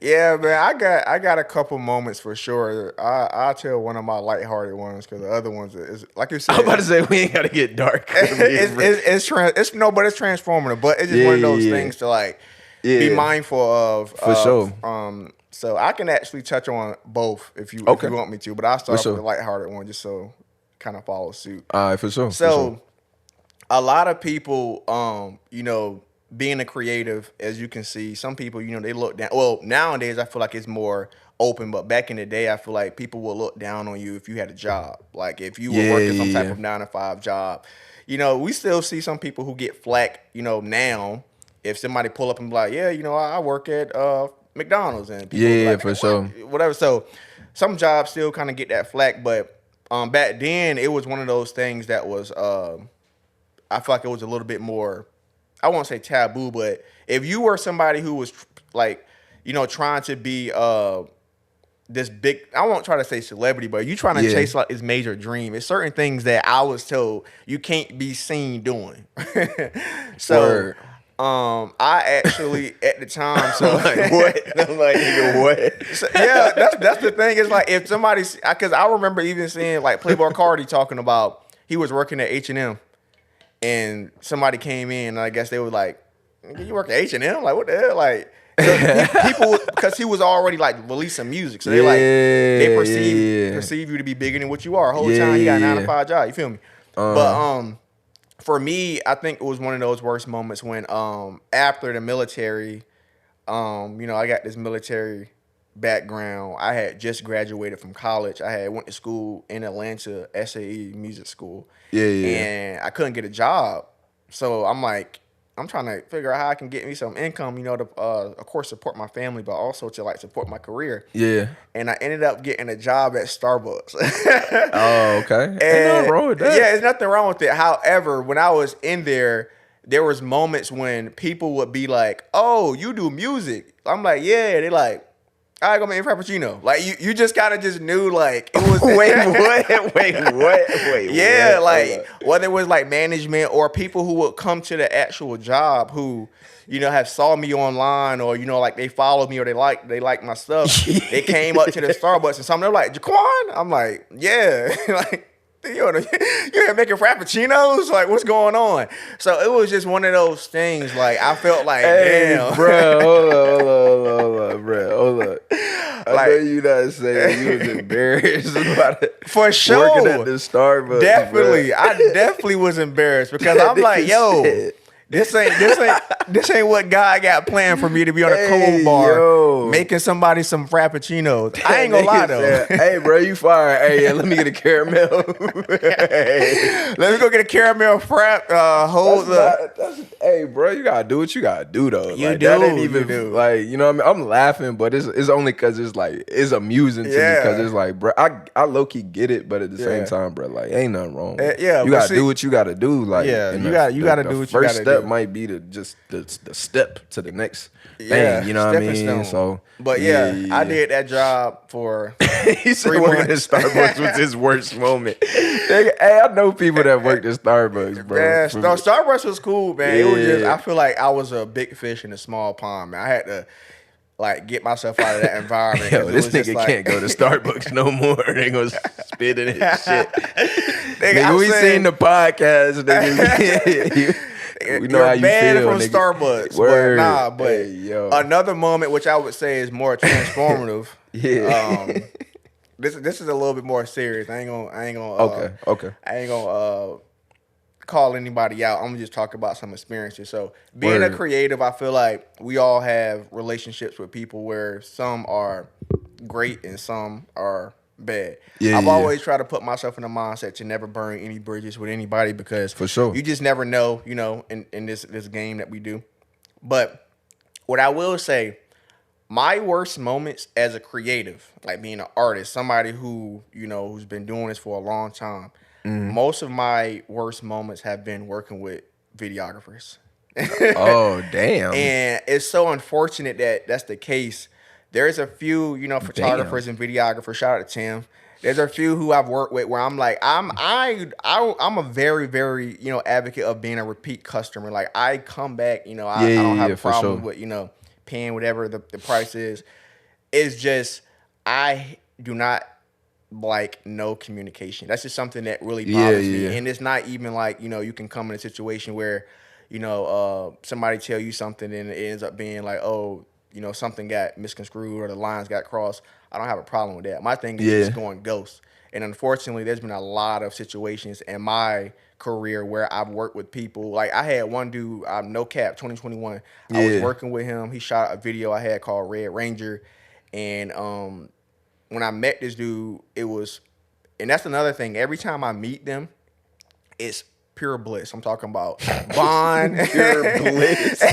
Yeah, man, I got a couple moments for sure. I'll tell one of my lighthearted ones because the other ones is like you said. I'm about to say we ain't gotta get dark. It's transformative, but it's just one of those things to like be mindful of. For sure. So I can actually touch on both if you want me to, but I'll start with the lighthearted one just so kind of follow suit. All right, for sure. So a lot of people, being a creative, as you can see, some people, they look down. Well, nowadays I feel like it's more open, but back in the day, I feel like people will look down on you if you had a job. Like if you were working some type of 9-to-5 job. We still see some people who get flack, now if somebody pull up and be like, I work at McDonald's, and people like, for sure, whatever. So some jobs still kind of get that flack, but back then it was one of those things that was I feel like it was a little bit more, I won't say taboo, but if you were somebody who was like, trying to be this big, I won't try to say celebrity, but you trying to chase like this major dream, it's certain things that I was told you can't be seen doing. So Word. I actually at the time, so like, what? I'm like, nigga, what? So, yeah, that's the thing. It's like if somebody, because I remember even seeing like Playboy Cardi talking about he was working at H&M, and somebody came in, and I guess they were like, "You work at H&M? Like what the hell?" Like people, because he was already like releasing music, so they perceive you to be bigger than what you are. The whole time you got a 9-to-5 job. You feel me? But for me, I think it was one of those worst moments when after the military, I got this military background. I had just graduated from college. I had went to school in Atlanta, SAE music school. And I couldn't get a job. So I'm like, I'm trying to figure out how I can get me some income, to of course support my family, but also to like support my career. Yeah. And I ended up getting a job at Starbucks. Oh, okay. Ain't nothing wrong with that. Yeah, there's nothing wrong with it. However, when I was in there was moments when people would be like, "Oh, you do music?" I'm like, "Yeah." They're like, "All right, go make a frappuccino." Like you just kind of just knew like it was. Wait, what? Yeah, like whether it was like management or people who would come to the actual job who, have saw me online or like they followed me or they like my stuff. They came up to the Starbucks and something. They're like, "Jaquan?" I'm like, "Yeah." Like, You here making frappuccinos? Like, what's going on? So it was just one of those things. Like, I felt like, damn, bro, hold on, bro, hold on. I know you not saying you was embarrassed about it. For sure, working at the Starbucks. Definitely, bro. I definitely was embarrassed because I'm like, yo. This ain't what God got planned for me to be on a cold bar making somebody some frappuccinos. I ain't gonna lie though. Hey, bro, you fired. Hey, let me get a caramel. Let me go get a caramel frap. Hey, bro, you gotta do what you gotta do though. You like, do. That ain't even like, you know what I mean? I'm laughing, but it's only because it's like it's amusing to me because it's like, bro, I low key get it, but at the same time, bro, like ain't nothing wrong. You gotta do what you gotta do. Like, you gotta do what you gotta do. First step might be to just the step to the next thing. You know what I mean? Stone. So, but I did that job for he said working at Starbucks was his worst moment. Hey, I know people that worked at Starbucks, bro. Man, Starbucks was cool, man. It was just I feel like I was a big fish in a small pond, man. I had to like get myself out of that environment. Yo, this nigga can't go to Starbucks no more. They gonna spit in his shit. Nigga, we seen the podcast, nigga. We know how you feel, from nigga. Starbucks. Word. But another moment which I would say is more transformative. This is a little bit more serious. I ain't gonna call anybody out. I'm gonna just talk about some experiences. So being a creative, I feel like we all have relationships with people where some are great and some are bad. I've always tried to put myself in a mindset to never burn any bridges with anybody because for sure you just never know, you know, in this game that we do. But what I will say, my worst moments as a creative, like being an artist, somebody who, you know, who's been doing this for a long time, most of my worst moments have been working with videographers. Oh, damn. And it's so unfortunate that that's the case. There's a few, you know, photographers and videographers. Shout out to Tim. There's a few who I've worked with where I'm like, I'm a very, very, you know, advocate of being a repeat customer. Like I come back, you know, I don't have a problem with, you know, paying whatever the price is. It's just I do not like no communication. That's just something that really bothers me. And it's not even like, you know, you can come in a situation where, you know, somebody tell you something and it ends up being like, oh, you know, something got misconstrued or the lines got crossed. I don't have a problem with that. My thing is just going ghost. And unfortunately, there's been a lot of situations in my career where I've worked with people. Like I had one dude, no cap, 2021. I was working with him. He shot a video I had called Red Ranger. And when I met this dude, it was, and that's another thing. Every time I meet them, it's pure bliss. I'm talking about bond. Pure bliss.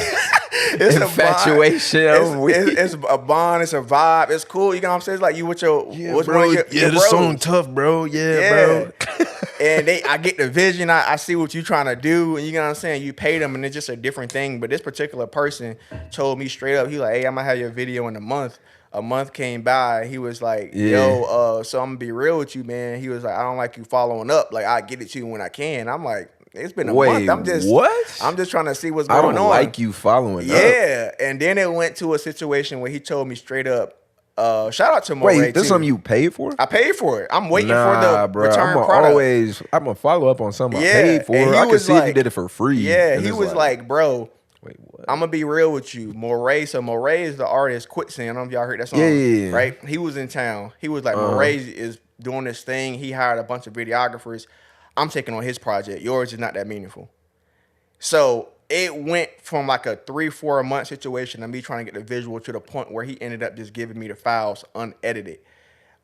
It's infatuation. It's a bond. It's a vibe. It's cool. You know what I'm saying? It's like you with your bro. The song tough, bro. Bro. And I get the vision. I see what you trying to do, and you know what I'm saying. You pay them, and it's just a different thing. But this particular person told me straight up, he like, "Hey, I'm gonna have your video in a month." A month came by. He was like, "Yo, so I'm gonna be real with you, man." He was like, "I don't like you following up. Like, I get it to you when I can." I'm like, it's been a month. I'm just trying to see what's going on. I don't like you following up. Yeah. And then it went to a situation where he told me straight up, shout out to Moray. Wait, this is something you paid for? I paid for it. I'm waiting for the return product. I'm gonna follow up on something I paid for. I can see if you did it for free. Yeah, he was like, bro, wait, what? I'm gonna be real with you. Moray, so Moray is the artist, Quicksand. I don't know if y'all heard that song. Yeah. Right? He was in town. He was like, Moray is doing this thing. He hired a bunch of videographers. I'm taking on his project. Yours is not that meaningful. So it went from like a 3-4 month situation of me trying to get the visual to the point where he ended up just giving me the files unedited.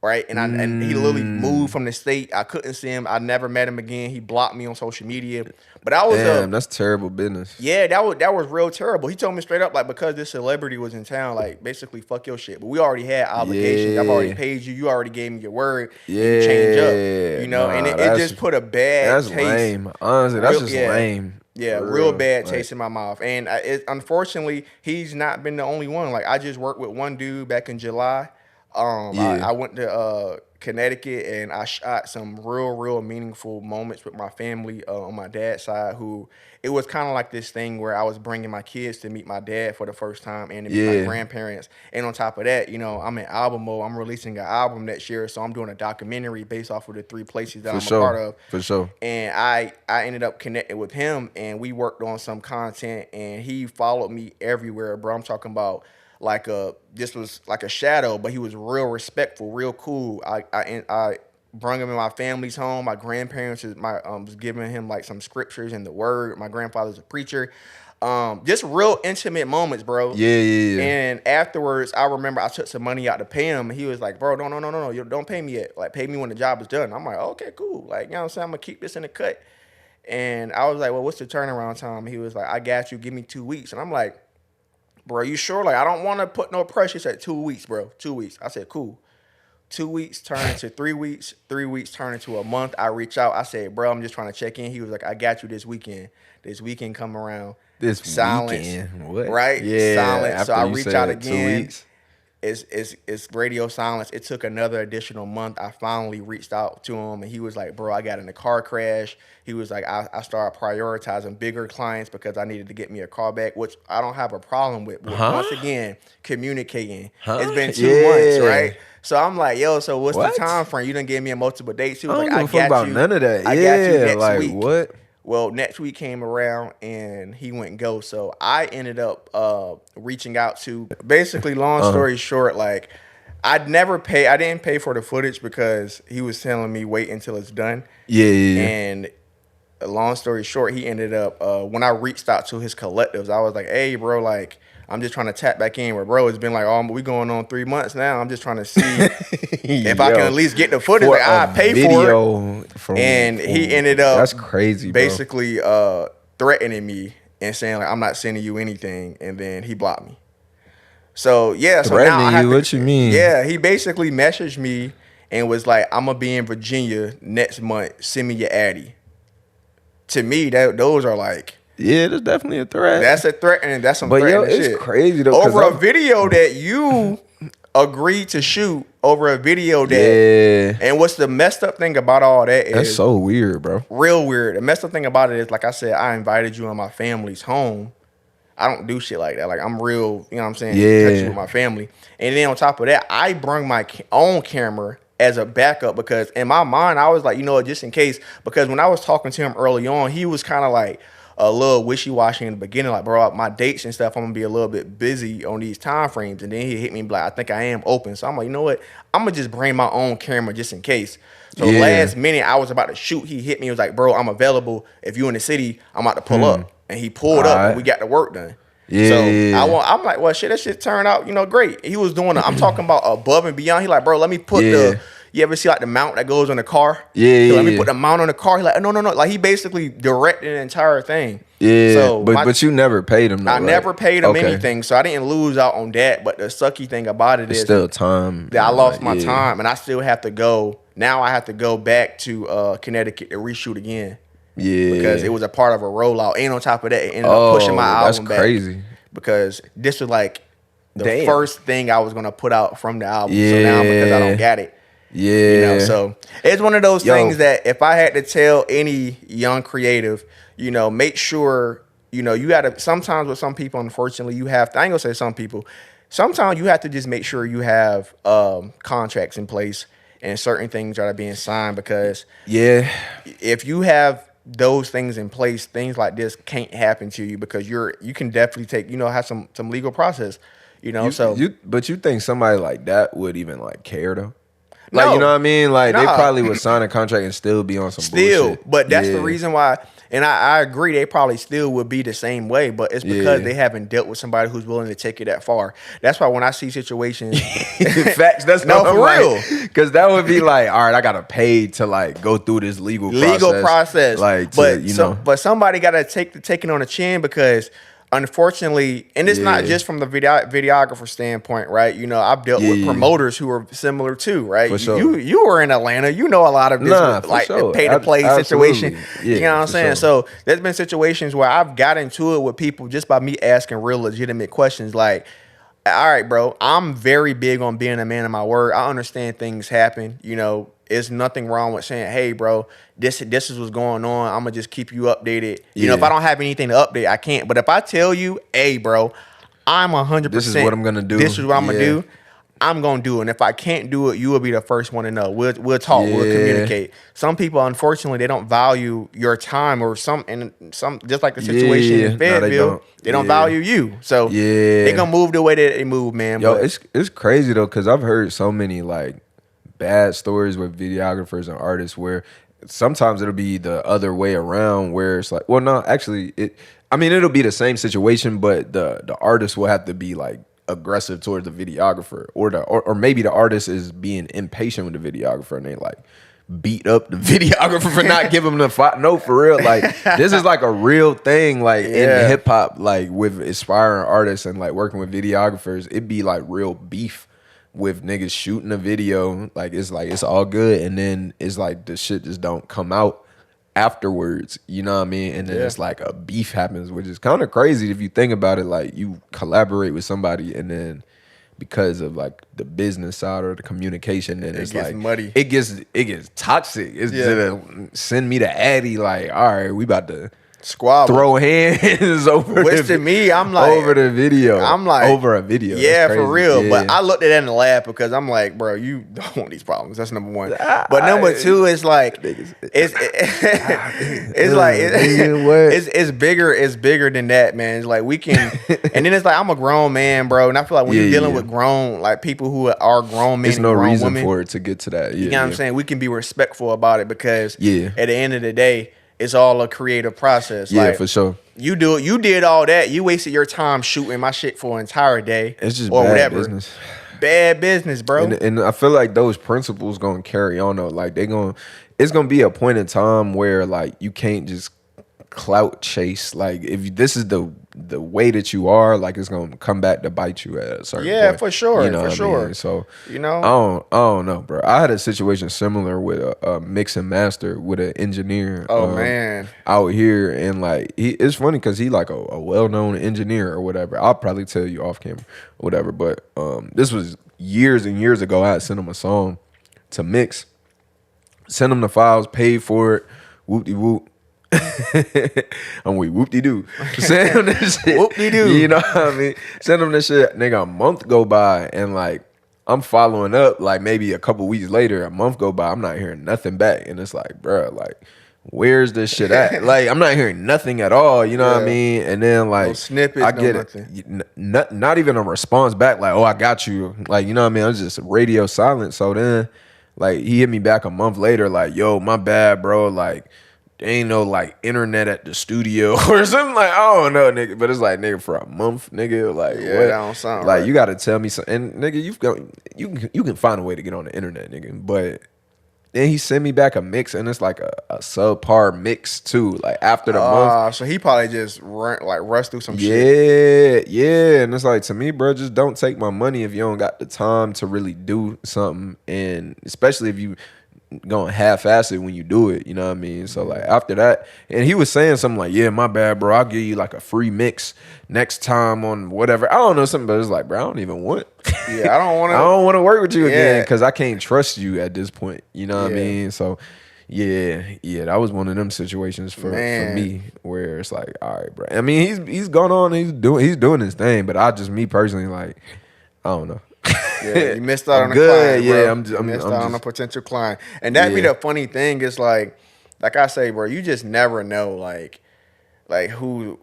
Right. And he literally moved from the state. I couldn't see him. I never met him again. He blocked me on social media. But I was that's terrible business. Yeah, that was real terrible. He told me straight up, like, because this celebrity was in town, like, basically fuck your shit. But we already had obligations. Yeah. I've already paid you. You already gave me your word. You change up. You know, and it just put a bad taste. That's lame. Honestly, that's just lame. Yeah, real bad taste in my mouth. And unfortunately, he's not been the only one. Like, I just worked with one dude back in July. I went to Connecticut, and I shot some real meaningful moments with my family on my dad's side. Who it was kind of like this thing where I was bringing my kids to meet my dad for the first time and to meet my grandparents. And on top of that, you know, I'm in album mode. I'm releasing an album next year, so I'm doing a documentary based off of the 3 places that I'm a part of. For sure. And I ended up connecting with him, and we worked on some content, and he followed me everywhere, bro. I'm talking about like this was like a shadow, but he was real respectful, real cool. I brought him in my family's home. My grandparents was giving him like some scriptures and the word. My grandfather's a preacher. Just real intimate moments, bro. Yeah. And afterwards, I remember I took some money out to pay him. And he was like, bro, no, you don't pay me yet. Like, pay me when the job is done. I'm like, okay, cool. Like, you know what I'm saying? I'm gonna keep this in the cut. And I was like, well, what's the turnaround time? He was like, I got you. Give me 2 weeks. And I'm like, bro, you sure? Like, I don't want to put no pressure. He said 2 weeks, bro. 2 weeks. I said, cool. 2 weeks turned into 3 weeks. 3 weeks turned into a month. I reach out. I said, bro, I'm just trying to check in. He was like, I got you this weekend. This weekend come around. This silence, weekend? What? Right? Yeah. Silence. So I reach out again. 2 weeks. It's radio silence. It took another additional month. I finally reached out to him, and he was like, bro, I got in a car crash. He was like, I started prioritizing bigger clients because I needed to get me a car back, which I don't have a problem with. But once again, communicating. It's been 2 months, right? So I'm like, yo, so what's the time frame? You done gave me a multiple dates. He was like, I got you. None of that. I got you next week. What? Well, next week came around and he went go. So I ended up reaching out to, basically, long story short, like I didn't pay for the footage because he was telling me wait until it's done. Yeah. And long story short, he ended up, when I reached out to his collectives, I was like, hey, bro, like, I'm just trying to tap back in where, bro, it's been like, oh, we going on 3 months now. I'm just trying to see if I can at least get the footage. Like, I pay for it. And he ended up, that's crazy, basically threatening me and saying, like, I'm not sending you anything. And then he blocked me. So, yeah. So now I have to, what you mean? Yeah, he basically messaged me and was like, I'm going to be in Virginia next month. Send me your Addy. To me, those are like, yeah, that's definitely a threat. That's a threat, and that's some threatening shit. It's crazy though. Over a video that you agreed to shoot, over a video that, and what's the messed up thing about all that is, that's so weird, bro. Real weird. The messed up thing about it is, like I said, I invited you in my family's home. I don't do shit like that. Like, I'm real, you know what I'm saying? Touchy with my family. And then on top of that, I bring my own camera as a backup because in my mind, I was like, you know what, just in case. Because when I was talking to him early on, he was kind of like a little wishy-washy in the beginning, like, bro, my dates and stuff, I'm gonna be a little bit busy on these time frames. And then he hit me like, I think I am open. So I'm like, you know what, I'm gonna just bring my own camera just in case. So last minute, I was about to shoot. He hit me. He was like, bro, I'm available. If you in the city, I'm about to pull up. And he pulled up and we got the work done. I'm like, well, shit, that shit turned out, you know, great. He was doing I'm talking about above and beyond. He like, bro, let me put you ever see like the mount that goes on the car? Let me put the mount on the car. He like, no. Like, he basically directed the entire thing. So, but you never paid him though, I never paid him anything. So I didn't lose out on that. But the sucky thing about it is still time. That I lost my time and I still have to go. Now I have to go back to Connecticut to reshoot again. Because it was a part of a rollout. And on top of that, it ended up pushing my album back. That's crazy. Because this was like the first thing I was going to put out from the album. So now because I don't got it. You know, so it's one of those things that if I had to tell any young creative, you know, make sure, you know, you got to, sometimes with some people, unfortunately, you have to, I ain't gonna say some people, sometimes you have to just make sure you have contracts in place and certain things that are being signed because if you have those things in place, things like this can't happen to you because you can definitely take, you know, have some legal process, you know, but you think somebody like that would even like care though? Like, you know what I mean? Like, they probably would sign a contract and still be on some bullshit. But that's the reason why, and I agree, they probably still would be the same way, but it's because they haven't dealt with somebody who's willing to take it that far. That's why when I see situations... Facts, that's for real. Because that would be like, all right, I got to pay to, like, go through this legal process. Like, but somebody got to take it on the chin because... Unfortunately, and it's not just from the videographer standpoint, right? You know, I've dealt with promoters who are similar too, right? For sure. You were in Atlanta, you know a lot of this like pay to play situation. You know what I'm saying? Sure. So there's been situations where I've got into it with people just by me asking real legitimate questions like, all right, bro, I'm very big on being a man of my word. I understand things happen. You know, there's nothing wrong with saying, hey, bro, this is what's going on. I'm going to just keep you updated. You know, if I don't have anything to update, I can't. But if I tell you, hey, bro, I'm 100%. This is what I'm going to do. This is what I'm going to do. I'm going to do it. And if I can't do it, you will be the first one to know. We'll talk. We'll communicate. Some people, unfortunately, they don't value your time or some just like the situation in Fayetteville, they don't value you. So they going to move the way that they move, man. Yo, it's crazy, though, because I've heard so many, like, bad stories with videographers and artists where sometimes it'll be the other way around where it's like, well, no, actually, it'll be the same situation, but the artist will have to be, like, aggressive towards the videographer, or maybe the artist is being impatient with the videographer and they like beat up the videographer for not giving them the fight. No, for real, like this is like a real thing, like in hip hop, like with aspiring artists and like working with videographers, it'd be like real beef with niggas shooting a video, like it's all good, and then it's like the shit just don't come out afterwards, you know what I mean? And then it's like a beef happens, which is kind of crazy if you think about it. Like you collaborate with somebody and then because of like the business side or the communication, then it's like muddy. It gets toxic. It's send me to Addy, like, all right, we about to squabble, throw hands over. Which to me, I'm like over the video. I'm like over a video. Yeah, for real. Yeah. But I looked at that and lauged because I'm like, bro, you don't want these problems. That's number one. But number two is like it's bigger. It's bigger than that, man. It's like we can, and then it's like I'm a grown man, bro, and I feel like when you're dealing with grown, like people who are grown men, there's no grown reason women, for it to get to that. You know what I'm saying? We can be respectful about it because at the end of the day, it's all a creative process. Yeah, like, for sure. You do it. You did all that. You wasted your time shooting my shit for an entire day. It's just bad business. Bad business, bro. And I feel like those principles gonna carry on though. Like it's gonna be a point in time where like you can't just clout chase. Like if this is the way that you are, like it's gonna come back to bite you at a certain point. For sure. You know for sure. I mean? So you know, I don't know, bro. I had a situation similar with a mix and master with an engineer. Oh man, out here, and like it's funny because he like a well-known engineer or whatever. I'll probably tell you off camera, or whatever. But this was years and years ago. I had sent him a song to mix, sent him the files, paid for it, whoop-de-whoop. I'm with whoop-de-doo. Send him this shit. Whoop-de-doo. You know what I mean? Send him this shit. Nigga, a month go by and like I'm following up like maybe a couple weeks later, a month go by, I'm not hearing nothing back. And it's like, bro, like where's this shit at? Like I'm not hearing nothing at all, you know what I mean? And then like no snippets, I get it, not even a response back like, oh, I got you. Like, you know what I mean? I was just radio silent. So then like he hit me back a month later like, yo, my bad, bro. Like there ain't no like internet at the studio or something, like I don't know, nigga. But it's like, nigga, for a month, nigga, like what? That don't sound like right. You got to tell me something, and nigga, you can find a way to get on the internet, nigga. But then he sent me back a mix, and it's like a subpar mix too. Like after the month, so he probably just rushed through some shit. Yeah, and it's like to me, bro, just don't take my money if you don't got the time to really do something, and especially if you going half-ass it when you do it, you know what I mean? So like after that, and he was saying something like, yeah, my bad, bro, I'll give you like a free mix next time on whatever. I don't know, something, but it's like, bro, I don't even want I don't want to work with you again because I can't trust you at this point, you know what I mean? So yeah, that was one of them situations for me where it's like, all right, bro. I mean, he's gone on, he's doing his thing, but me personally, like, I don't know. Yeah, you missed out on a client, bro. Yeah, I'm missed out on a potential client. And that be the funny thing is like I say, bro, you just never know like who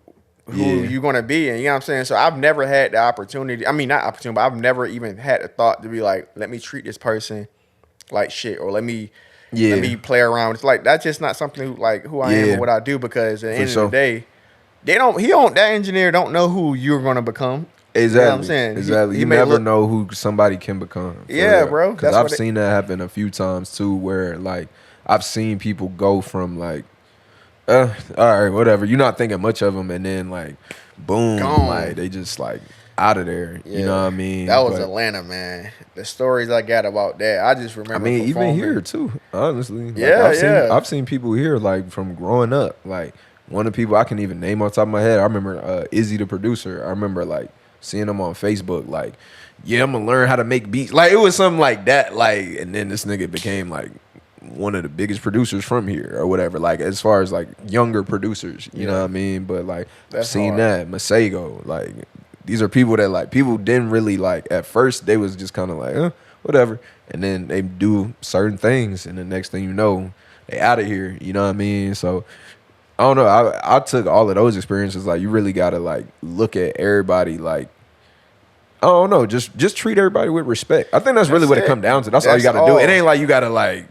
you're gonna be. And you know what I'm saying? So I've never had the opportunity. I mean, not opportunity, but I've never even had the thought to be like, let me treat this person like shit, or let me play around. It's like that's just not something who I am or what I do, because at the end of the day, that engineer don't know who you're gonna become. Exactly. You know what I'm saying? Exactly. You never know who somebody can become. Yeah, bro. Because I've seen that happen a few times too, where like I've seen people go from like, all right, whatever. You're not thinking much of them, and then like, boom, like they just like out of there. Yeah. You know what I mean? That was Atlanta, man. The stories I got about that, I just remember. I mean, even here too, honestly. I've seen people here like from growing up. Like one of the people I can even name off the top of my head, I remember Izzy the producer. I remember like seeing them on Facebook, like, yeah, I'm gonna learn how to make beats. Like, it was something like that. Like, and then this nigga became like one of the biggest producers from here or whatever. Like, as far as like younger producers, you know what I mean? But like, I've seen that Masego, like, these are people that like people didn't really like at first. They was just kind of like, whatever, and then they do certain things, and the next thing you know, they out of here. You know what I mean? So I don't know. I took all of those experiences. Like, you really gotta like look at everybody like, I don't know, just treat everybody with respect. I think that's really what it come down to. That's all you gotta do. It ain't like you gotta like,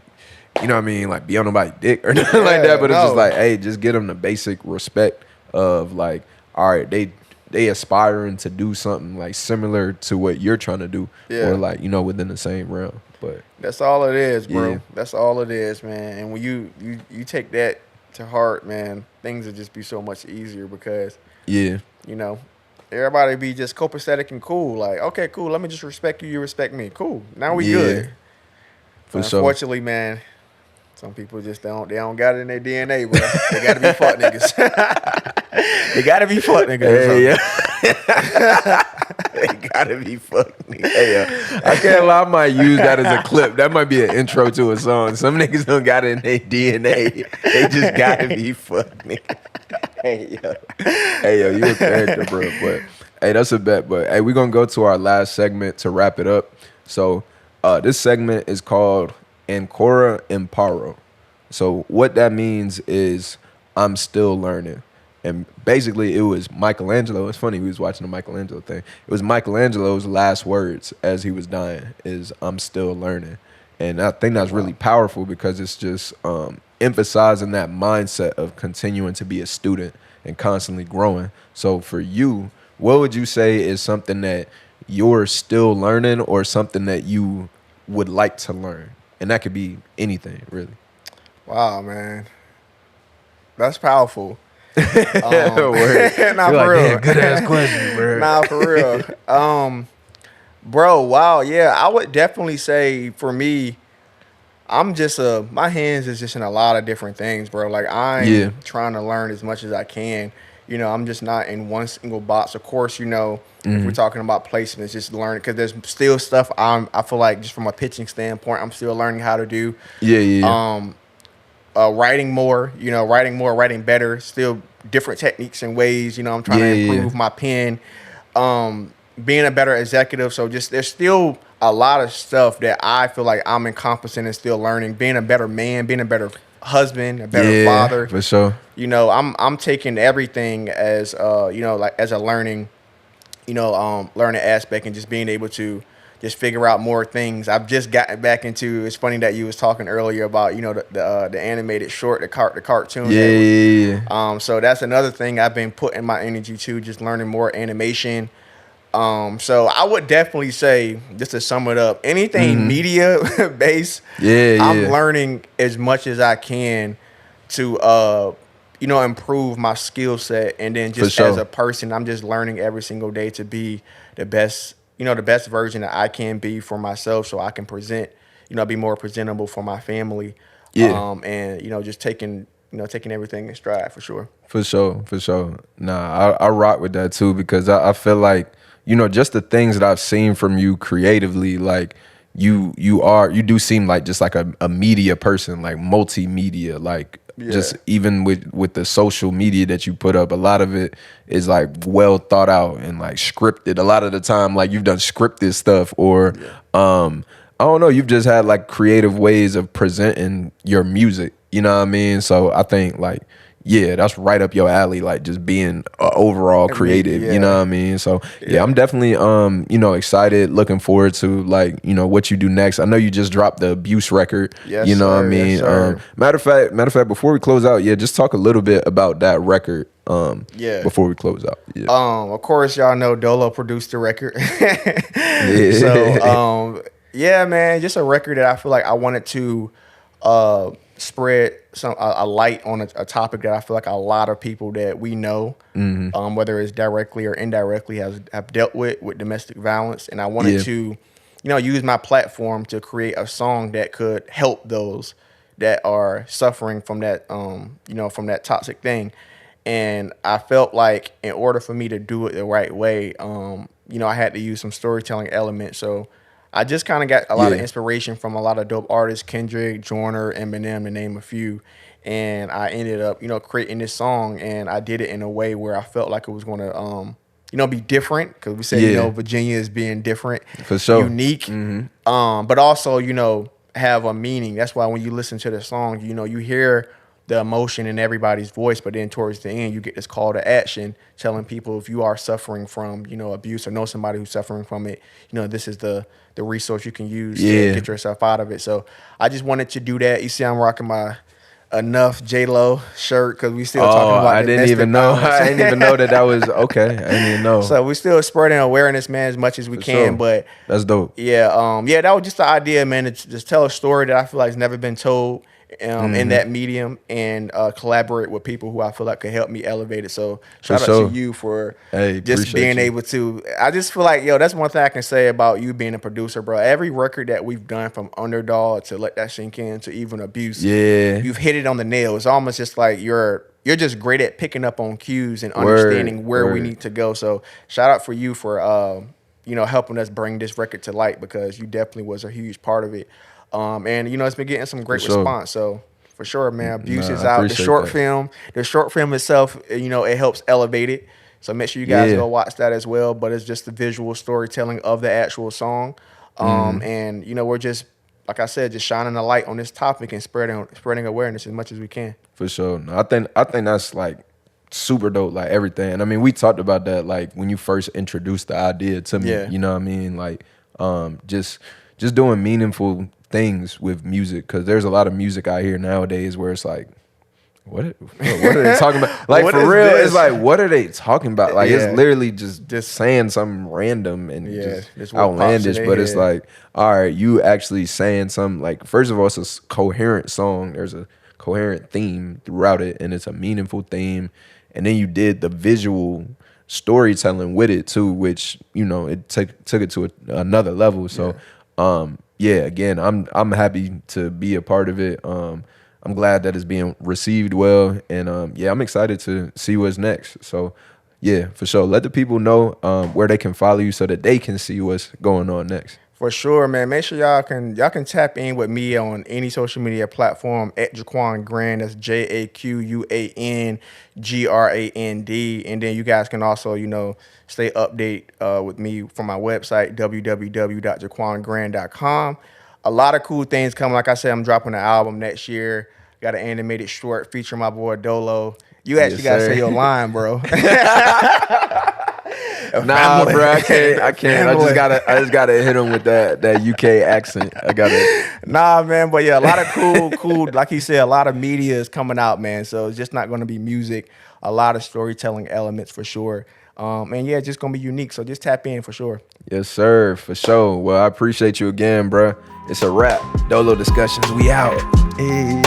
you know what I mean, like be on nobody's dick or nothing like that. But it's just like, hey, just get them the basic respect of like, all right, they aspiring to do something like similar to what you're trying to do, or like, you know, within the same realm. But that's all it is, bro. That's all it is, man. And when you take that to heart, man, things will just be so much easier because you know, everybody be just copacetic and cool. Like, okay, cool. Let me just respect you. You respect me. Cool. Now we good. Unfortunately, man, some people just they don't got it in their DNA, bro. They gotta be fuck niggas. They gotta be fuck niggas. They gotta be fuck niggas. Hey, I can't lie. I might use that as a clip. That might be an intro to a song. Some niggas don't got it in their DNA. They just gotta be fuck niggas. Hey yo, you a character, bro. But hey, that's a bet. But hey, we're gonna go to our last segment to wrap it up. So this segment is called Ancora Imparo. So what that means is I'm still learning. And basically it was Michelangelo. It's funny, we was watching the Michelangelo thing. It was Michelangelo's last words as he was dying is I'm still learning. And I think that's really powerful because it's just emphasizing that mindset of continuing to be a student and constantly growing. So for you, what would you say is something that you're still learning or something that you would like to learn? And that could be anything, really. Wow, man. That's powerful. Nah, for real. Good ass question, bro. Nah, for real. Bro, wow, yeah. I would definitely say for me, I'm just my hands is just in a lot of different things, bro. Like I'm trying to learn as much as I can. You know, I'm just not in one single box. Of course, you know, if we're talking about placements, just learning because there's still stuff I feel like just from a pitching standpoint, I'm still learning how to do. Writing more, writing better, still different techniques and ways, you know, I'm trying to improve my pen, being a better executive. So just, there's still a lot of stuff that I feel like I'm encompassing and still learning, being a better man, being a better husband, a better father. For sure. You know, I'm taking everything as, like as a learning, learning aspect and just being able to just figure out more things. I've just gotten back into. It's funny that you was talking earlier about the animated short, the cartoon. So that's another thing I've been putting my energy to, just learning more animation. So I would definitely say, just to sum it up, anything media based, I'm learning as much as I can to improve my skill set, and then just as a person, I'm just learning every single day to be the best. The best version that I can be for myself, so I can present, be more presentable for my family. And just taking everything in stride for sure. For sure. Nah, I rock with that too, because I feel like, just the things that I've seen from you creatively, like you do seem like just like a media person, like multimedia, like just even with the social media that you put up, a lot of it is like well thought out and like scripted. A lot of the time, like you've done scripted stuff, or I don't know, you've just had like creative ways of presenting your music. You know what I mean? So I think like, that's right up your alley, like just being overall creative, you know what I mean? So I'm definitely excited, looking forward to like, what you do next. I know you just dropped the Abuse record, what I mean? Matter of fact, before we close out, just talk a little bit about that record before we close out. Of course, y'all know Dolo produced the record. So man, just a record that I feel like I wanted to spread a light on a topic that I feel like a lot of people that we know, whether it's directly or indirectly, have dealt with domestic violence, and I wanted to, use my platform to create a song that could help those that are suffering from that, from that toxic thing. And I felt like in order for me to do it the right way, you know, I had to use some storytelling elements. So I just kind of got a lot of inspiration from a lot of dope artists, Kendrick, Joyner, Eminem, to name a few. And I ended up, you know, creating this song, and I did it in a way where I felt like it was going to, you know, be different, because we say, you know, Virginia is being different, for sure, unique, but also, you know, have a meaning. That's why when you listen to the song, you know, you hear the emotion in everybody's voice, but then towards the end, you get this call to action telling people, if you are suffering from, you know, abuse or know somebody who's suffering from it, you know, this is the resource you can use to get yourself out of it. So I just wanted to do that. You see, I'm rocking my Enough J-Lo shirt, because we still talking about I didn't even know. I didn't even know that was okay. I didn't even know. So we still spreading awareness, man, as much as we can. Sure. But that's dope. Yeah, yeah, that was just the idea, man, to just tell a story that I feel like has never been told in that medium, and collaborate with people who I feel like could help me elevate it. So shout out to you for just being able to. I just feel like, yo, that's one thing I can say about you being a producer, bro. Every record that we've done, from Underdog to Let That Sink In to even Abuse, you've hit it on the nail. It's almost just like you're just great at picking up on cues and understanding where we need to go. So shout out for you for you know, helping us bring this record to light, because you definitely was a huge part of it. And you know, it's been getting some great response. So for sure, man, Abuse is out. The short film itself, you know, it helps elevate it. So make sure you guys go watch that as well. But it's just the visual storytelling of the actual song. And you know, we're just, like I said, just shining a light on this topic and spreading awareness as much as we can. For sure. No, I think that's like super dope, like everything. And I mean, we talked about that like when you first introduced the idea to me. You know what I mean? Like just doing meaningful things with music, because there's a lot of music out here nowadays where it's like, what are they talking about? Like, for real, it's like, what are they talking about? Like, it's literally just saying something random and just outlandish, but it's like, all right, you actually saying something. Like, first of all, it's a coherent song. There's a coherent theme throughout it, and it's a meaningful theme. And then you did the visual storytelling with it too, which, you know, it took it to another level. So again, I'm happy to be a part of it. I'm glad that it's being received well, and I'm excited to see what's next. So yeah, for sure, let the people know where they can follow you so that they can see what's going on next. For sure, man. Make sure y'all can tap in with me on any social media platform at Jaquan Grand. That's JAQUANGRAND. And then you guys can also, you know, stay update with me from my website, www.jaquangrand.com. A lot of cool things coming. Like I said, I'm dropping an album next year. Got an animated short featuring my boy Dolo. You actually gotta say your line, bro. Nah, bro, I can't. I just gotta hit him with that UK accent. I gotta. Nah, man, but yeah, a lot of cool. Like he said, a lot of media is coming out, man. So it's just not gonna be music. A lot of storytelling elements for sure. And yeah, it's just gonna be unique. So just tap in for sure. Yes, sir, for sure. Well, I appreciate you again, bro. It's a wrap. Dolo Discussions, we out. Hey.